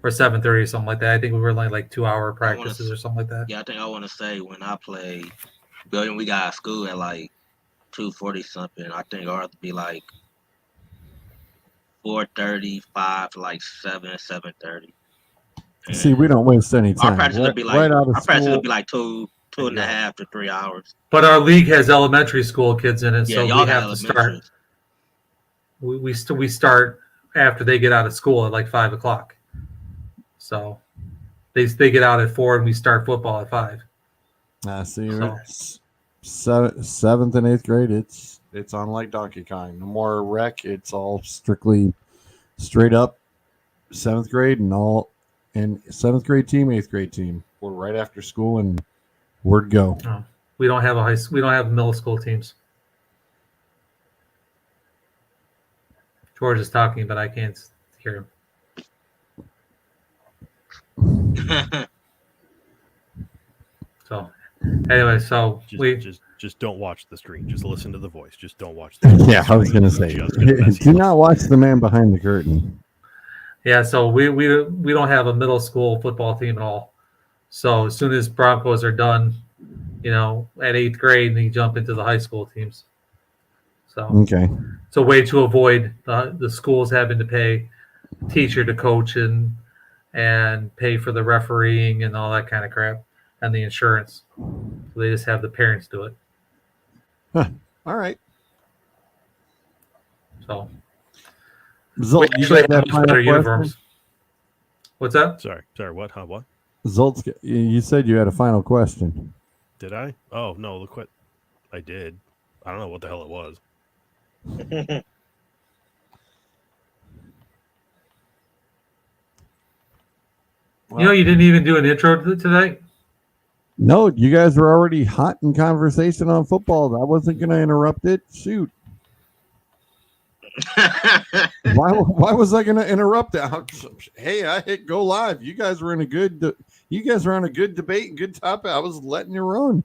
or 7:30 or something like that. I think we were like 2-hour practices or something like that. Yeah, I think I want to say when I played, we got out of school at like 2:40 something. I think ours would be like 4:35 to like 7:30. See, we don't waste any time. Our practice would be like two and a half to 3 hours. But our league has elementary school kids in it, Yeah, so we have to start. We start after they get out of school at like 5:00. So they get out at 4, and we start football at 5. See, so. 7th and 8th grade, it's on like Donkey Kong. No more rec. It's all strictly straight up 7th grade and 7th grade team, 8th grade team. We're right after school and word go. Oh, we don't have we don't have middle school teams. George is talking, but I can't hear him. So anyway, so just Just don't watch the screen. Just listen to the voice. Just don't watch the Yeah, I was going to say, Just gonna mess do you up. not watch the man behind the curtain. Yeah, so we don't have a middle school football team at all. So as soon as Broncos are done, at 8th grade, and they jump into the high school teams. So Okay. it's a way to avoid the schools having to pay teacher to coach and pay for the refereeing and all that kind of crap and the insurance. So they just have the parents do it. All right. So Zolt, we you actually got have that much final better question? uniforms. What's that? Sorry. What? Huh? What? Zolt, you said you had a final question. Did I? Oh no, I did. I don't know what the hell it was. You didn't even do an intro today? No, you guys were already hot in conversation on football. I wasn't going to interrupt it. Shoot. Why was I going to interrupt it? Hey, I hit go live. You guys were on a good debate, good topic. I was letting you run.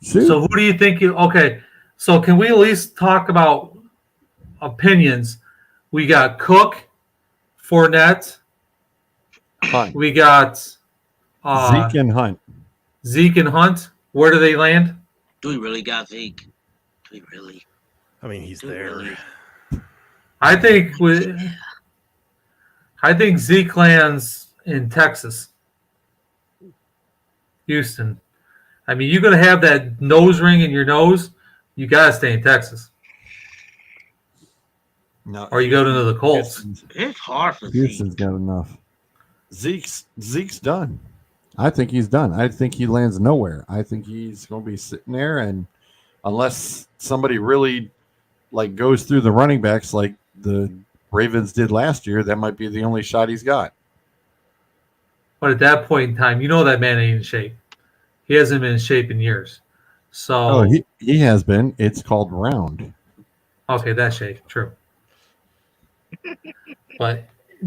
Shoot. So who do you think okay, so can we at least talk about opinions? We got Cook, Fournette. Hunt. We got Zeke and Hunt. Zeke and Hunt. Where do they land? Do we really got Zeke? Do we really? I mean, he's Do we there. really? I think Zeke lands in Texas, Houston. I mean, you're going to have that nose ring in your nose. You got to stay in Texas, No, or you go to the Colts. It's hard for Houston's Zeke. got enough. Zeke's done. I think he's done. I think he lands nowhere. I think he's going to be sitting there, and unless somebody really goes through the running backs like the Ravens did last year, that might be the only shot he's got. But at that point in time, that man ain't in shape. He hasn't been in shape in years. So he has been. It's called round. okay, that's shape, true. But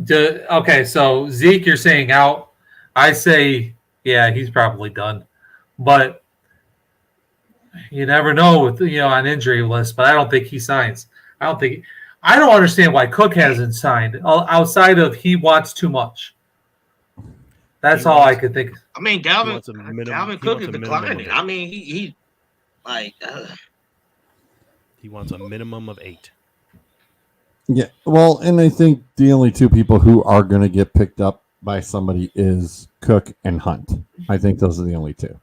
okay, so Zeke, you're saying out. I say, yeah, he's probably done. But you never know with on injury list. But I don't think he signs. I don't understand why Cook hasn't signed outside of he wants too much. That's all I could think. I mean, wants Dalvin Cook is declining. I mean, he He wants a minimum of 8. Yeah, well, and I think the only two people who are going to get picked up by somebody is Cook and Hunt. I think those are the only two.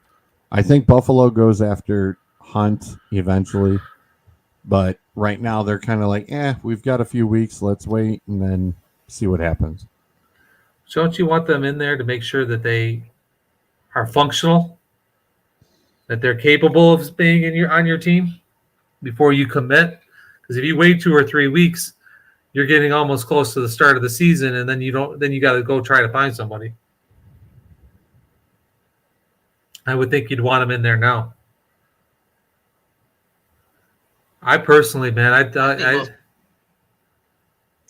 I think Buffalo goes after Hunt eventually, but right now they're kind of like, we've got a few weeks. Let's wait and then see what happens. Don't you want them in there to make sure that they are functional, that they're capable of being on your team before you commit? Because if you wait 2 or 3 weeks, you're getting almost close to the start of the season, and then you got to go try to find somebody. I would think you'd want them in there now. I personally, man,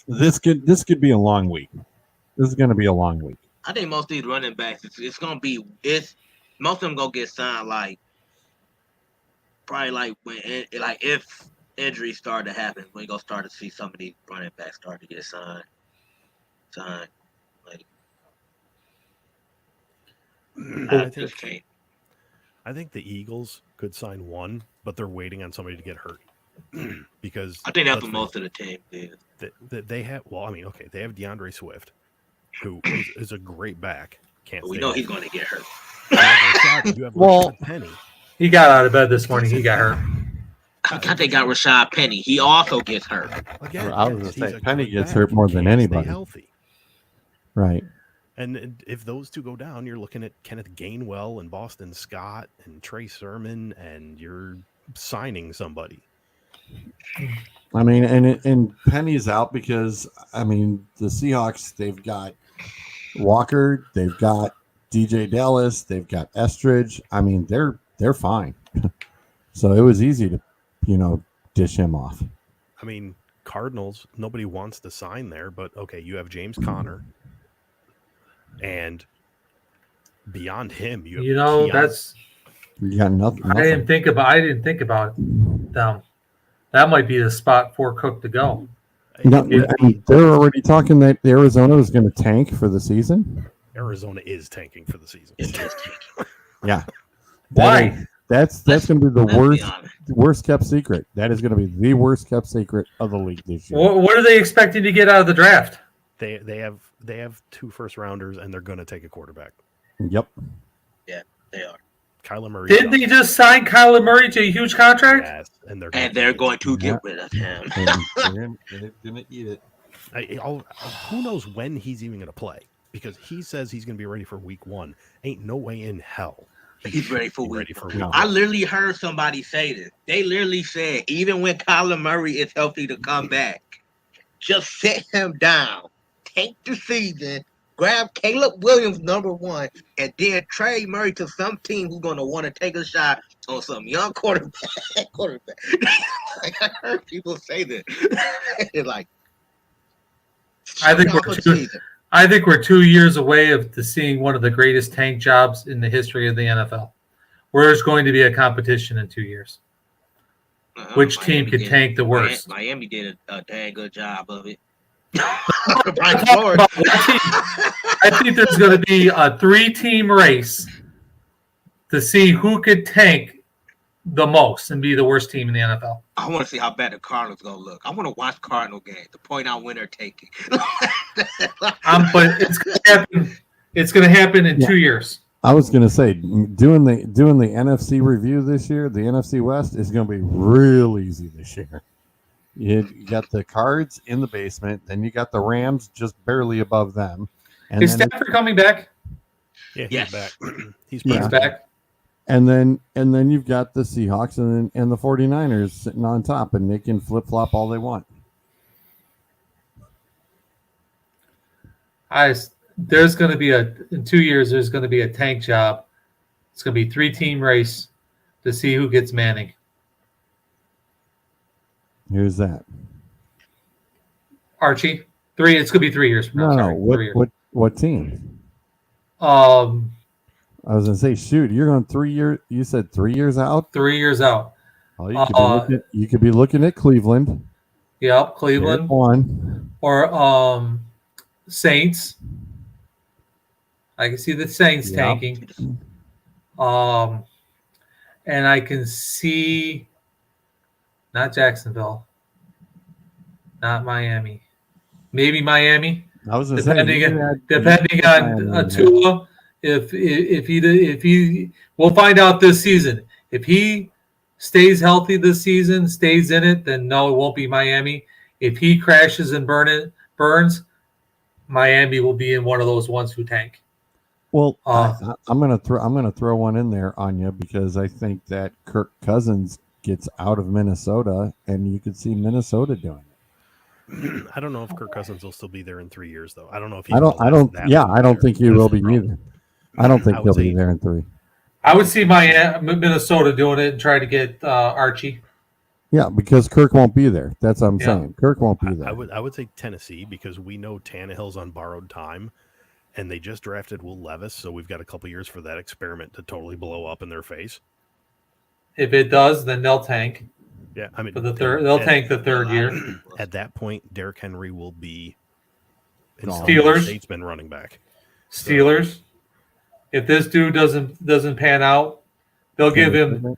This could be a long week. This is going to be a long week. I think most of these running backs, it's gonna be most of them gonna get signed probably when if injuries start to happen, we're gonna start to see some of these running backs start to get signed. I think the Eagles could sign one, but they're waiting on somebody to get hurt because I think that's what most of the team did. They have. Well, I mean, okay, they have DeAndre Swift, who is a great back. But we know he's going to get hurt. You have Rashad Penny. He got out of bed this morning. He got hurt. I thought they got Rashad Penny. He also gets hurt. Again, I was going to say Penny gets hurt more than anybody. Healthy. Right. And if those two go down, you're looking at Kenneth Gainwell and Boston Scott and Trey Sermon, and you're signing somebody. I mean, and Penny's out because, I mean, the Seahawks, they've got Walker, they've got DJ Dallas, they've got Estridge. I mean, they're fine. So it was easy to, dish him off. I mean, Cardinals, nobody wants to sign there, but okay, you have James Conner. And beyond him, you have You got nothing. I didn't think about it. That might be the spot for Cook to go. No, they're already talking that Arizona is going to tank for the season. Arizona is tanking for the season. Yeah. Why? That's going to be the Let's be worst kept secret. That is going to be the worst kept secret of the league this year. What are they expecting to get out of the draft? They have 2 first rounders, and they're going to take a quarterback. Yep. Yeah, they are. Kyler Murray. Didn't they just sign Kyler Murray to a huge contract? Yes, and they're going to get rid of him. They're going to eat it. Who knows when he's even going to play? Because he says he's going to be ready for week 1. Ain't no way in hell He's ready for week one. I literally heard somebody say this. They literally said, even when Kyler Murray is healthy to come back, just sit him down, take the season, grab Caleb Williams #1, and then trade Murray to some team who's going to want to take a shot on some young quarterback. Like, I heard people say that. It's like, I think we're 2 years away to seeing one of the greatest tank jobs in the history of the NFL. Where there's going to be a competition in 2 years. Which team could tank the worst? Miami did a dang good job of it. I think there's going to be a 3-team race to see who could tank the most and be the worst team in the NFL. I want to see how bad the Cardinals going to look. I want to watch Cardinal games to point out when they're taking. But it's going to happen. It's going to happen in 2 years. I was going to say, doing the NFC review this year, the NFC West is going to be real easy this year. You got the Cards in the basement, then you got the Rams just barely above them. And is Stafford coming back? Yeah, he's Yes. back. He's back. And then you've got the Seahawks and the 49ers sitting on top, and they can flip-flop all they want. There's going to be in 2 years, there's going to be a tank job. It's going to be 3-team race to see who gets Manning. Here's that. Archie, 3. It's going to be 3 years from now. No, what team? I I was gonna say, shoot, you're going 3 years. You said 3 years out. 3 years out. Oh, you could be looking at Cleveland. Yep, Cleveland. One or Saints. I can see the Saints tanking. And I can see not Jacksonville, not Miami, maybe Miami. I was depending on Tua. If he, we'll find out this season. If he stays healthy this season, stays in it, then no, it won't be Miami. If he crashes and burns, Miami will be in one of those ones who tank. Well, I'm gonna throw one in there on you because I think that Kirk Cousins gets out of Minnesota, and you could see Minnesota doing it. I don't know if Kirk Cousins will still be there in 3 years, though. I don't know if I don't think he will be either. I don't think he'll be there in 3. I would see Minnesota doing it and try to get Archie. Yeah, because Kirk won't be there. That's what I'm saying. Kirk won't be there. I would say Tennessee because we know Tannehill's on borrowed time, and they just drafted Will Levis, so we've got a couple years for that experiment to totally blow up in their face. If it does, then they'll tank. Yeah, I mean, for the third, they'll tank the third year. At that point, Derrick Henry will be Steelers. Statesman running back. Steelers. So, if this dude doesn't pan out, they'll give him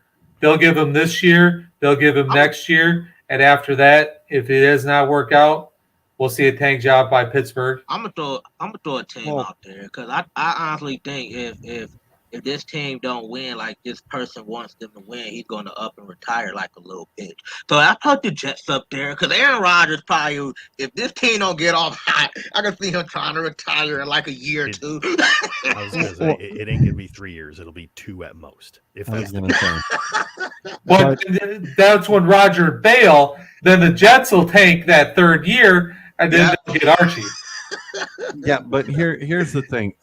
this year, they'll give him next year, and after that, if it does not work out, we'll see a tank job by Pittsburgh. I'm gonna throw a team out there because I honestly think if this team don't win like this person wants them to win, he's gonna up and retire like a little bitch. So I put the Jets up there because Aaron Rodgers probably, if this team don't get off hot, I can see him trying to retire in like a year or 2. I was gonna say it ain't gonna be 3 years; it'll be 2 at most. If that's gonna say. But that's when Roger bail. Then the Jets will tank that third year, and then they'll get Archie. Yeah, but here's the thing.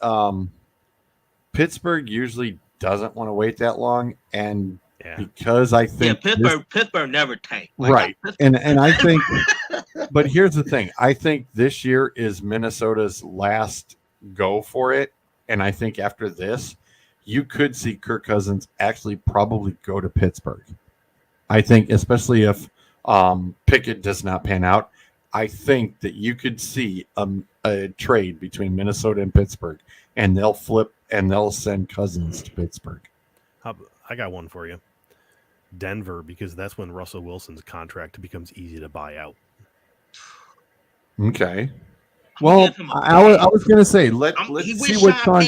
Pittsburgh usually doesn't want to wait that long, and because I think Pittsburgh never tanked. Right. And I think but here's the thing. I think this year is Minnesota's last go for it, and I think after this, you could see Kirk Cousins actually probably go to Pittsburgh. I think, especially if Pickett does not pan out, I think that you could see a trade between Minnesota and Pittsburgh, and they'll flip and they'll send Cousins to Pittsburgh. I got one for you. Denver, because that's when Russell Wilson's contract becomes easy to buy out. Okay. Well, I was going to say let's see what Sean.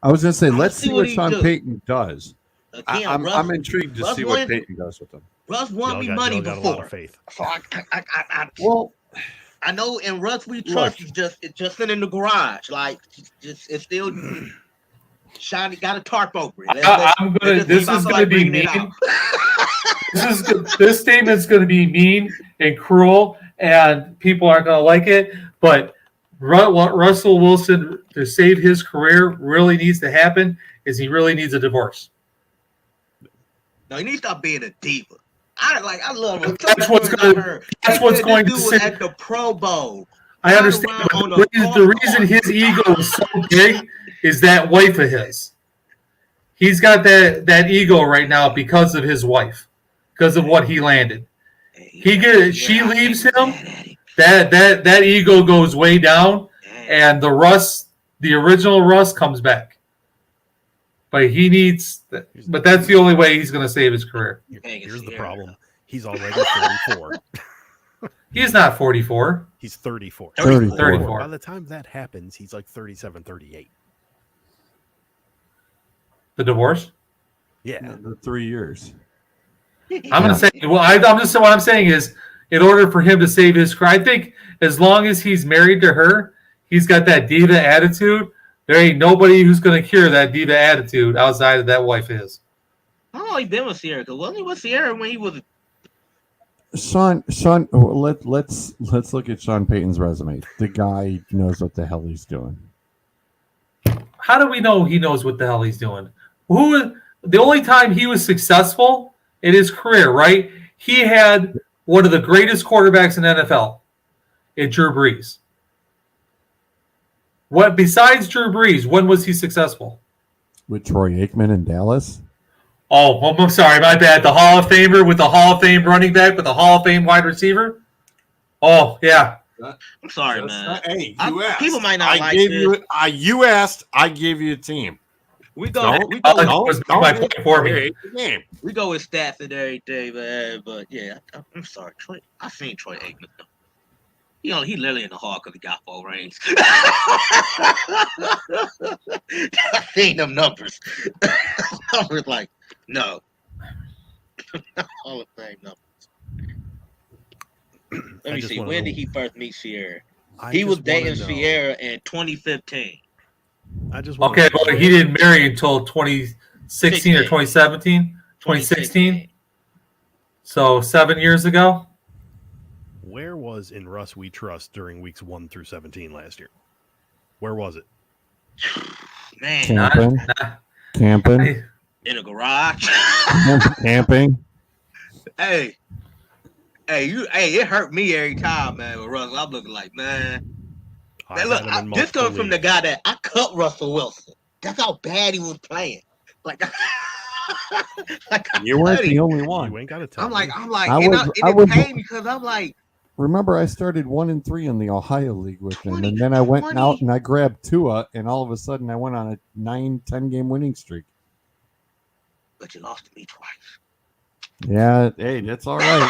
I was going to say let's see what Sean Payton does. Again, I'm intrigued to see what Payton does with them. Russ won me money got before. a lot of faith. So Well, I know in Russ we trust is just sitting in the garage. Like it's still shiny, got a tarp over it. This is going to be mean. This statement's going to be mean and cruel, and people aren't going to like it. But what Russell Wilson, to save his career, really needs to happen is he really needs a divorce. No, he needs to stop being a diva. I love him. That's what's going to sit at the Pro Bowl. I understand. The reason his ego is so big is that wife of his. He's got that ego right now because of his wife, because of what he landed. She leaves him. That ego goes way down, and the original Russ comes back. But he needs. But that's the only way he's going to save his career. Here's the problem: he's already 34. He's not 44. He's 34. 34. By the time that happens, he's like 37, 38. The divorce? Yeah. The 3 years. I'm going to say, what I'm saying is, in order for him to save his career, I think as long as he's married to her, he's got that diva attitude. There ain't nobody who's going to cure that diva attitude outside of that wife of his. How long he been with Sierra? Because wasn't he with Sierra when he was? Sean, let's look at Sean Payton's resume. The guy knows what the hell he's doing. How do we know he knows what the hell he's doing? The only time he was successful in his career, right? He had one of the greatest quarterbacks in NFL, in Drew Brees. What besides Drew Brees? When was he successful? With Troy Aikman in Dallas. Oh, I'm sorry, my bad. The Hall of Famer with the Hall of Fame running back with the Hall of Fame wide receiver. Oh yeah. I'm sorry, man. Hey, you asked. People might not like this. You asked. I gave you a team. We go with stats and everything, but yeah, I'm sorry, Troy. I seen Troy Aikman. He literally in the hall because he got 4 rings. I seen them numbers. I was like, no. Hall of Fame numbers. Let me see. When did he first meet Sierra? He was dating Sierra in 2015. Okay, but he didn't marry until 2016 or 2017? 2016? So 7 years ago? Where was In Russ We Trust during weeks 1 through 17 last year? Where was it? Man, Camping. In a garage. Camping. Hey, it hurt me every time, man, with Russell. I'm looking like, man. Look, this comes from the guy that I cut Russell Wilson. That's how bad he was playing. Like you weren't the only one. You ain't got to tell I'm like, it paid me because I'm like. Remember, I started 1-3 in the Ohio League with him, and then I went out and I grabbed Tua, and all of a sudden I went on a 9-10 game winning streak. But you lost to me twice. Yeah, hey, that's all right.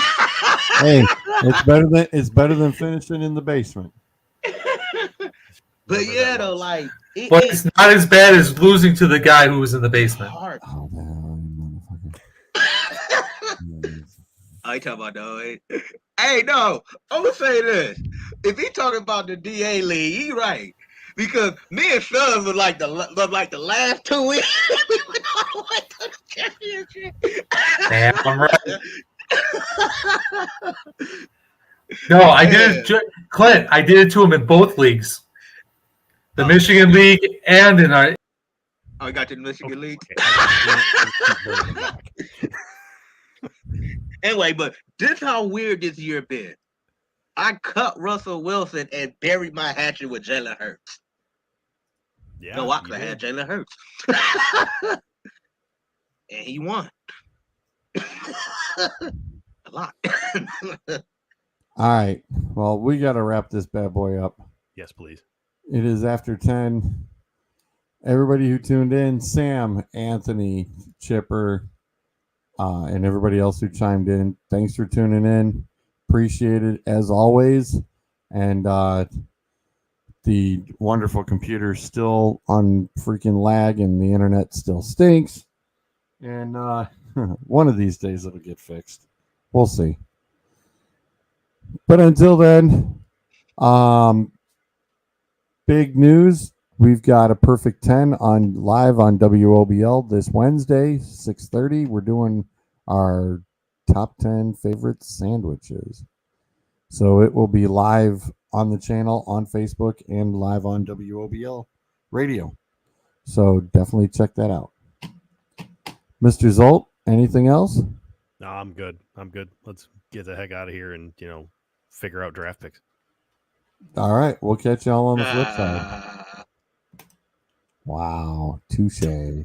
Hey, it's better than finishing in the basement. But yeah, though, like, it's not as bad as losing to the guy who was in the basement. Oh, man, motherfucker. I ain't talking about no. Hey, no, I'm gonna say this. If he talking about the DA league, he right. Because me and Suggs was like the last 2 weeks. We went all the way to the championship. Damn, I'm right. No, I did it, Clint. I did it to him in both leagues, the Michigan League and in our. Oh, you got the Michigan League. Anyway, but this is how weird this year been. I cut Russell Wilson and buried my hatchet with Jalen Hurts. Yeah, no, I could have had Jalen Hurts. he won. A lot. All right. Well, we got to wrap this bad boy up. Yes, please. It is after 10. Everybody who tuned in, Sam, Anthony, Chipper, and everybody else who chimed in, thanks for tuning in. Appreciate it as always. And the wonderful computer still on freaking lag and the internet still stinks. And one of these days it'll get fixed. We'll see. But until then, big news. We've got a perfect 10 on live on WOBL this Wednesday, 6:30. We're doing our top 10 favorite sandwiches. So it will be live on the channel on Facebook and live on WOBL radio. So definitely check that out. Mr. Zolt, anything else? No, I'm good. I'm good. Let's get the heck out of here and, figure out draft picks. All right. We'll catch y'all on the flip side. Wow. Touche.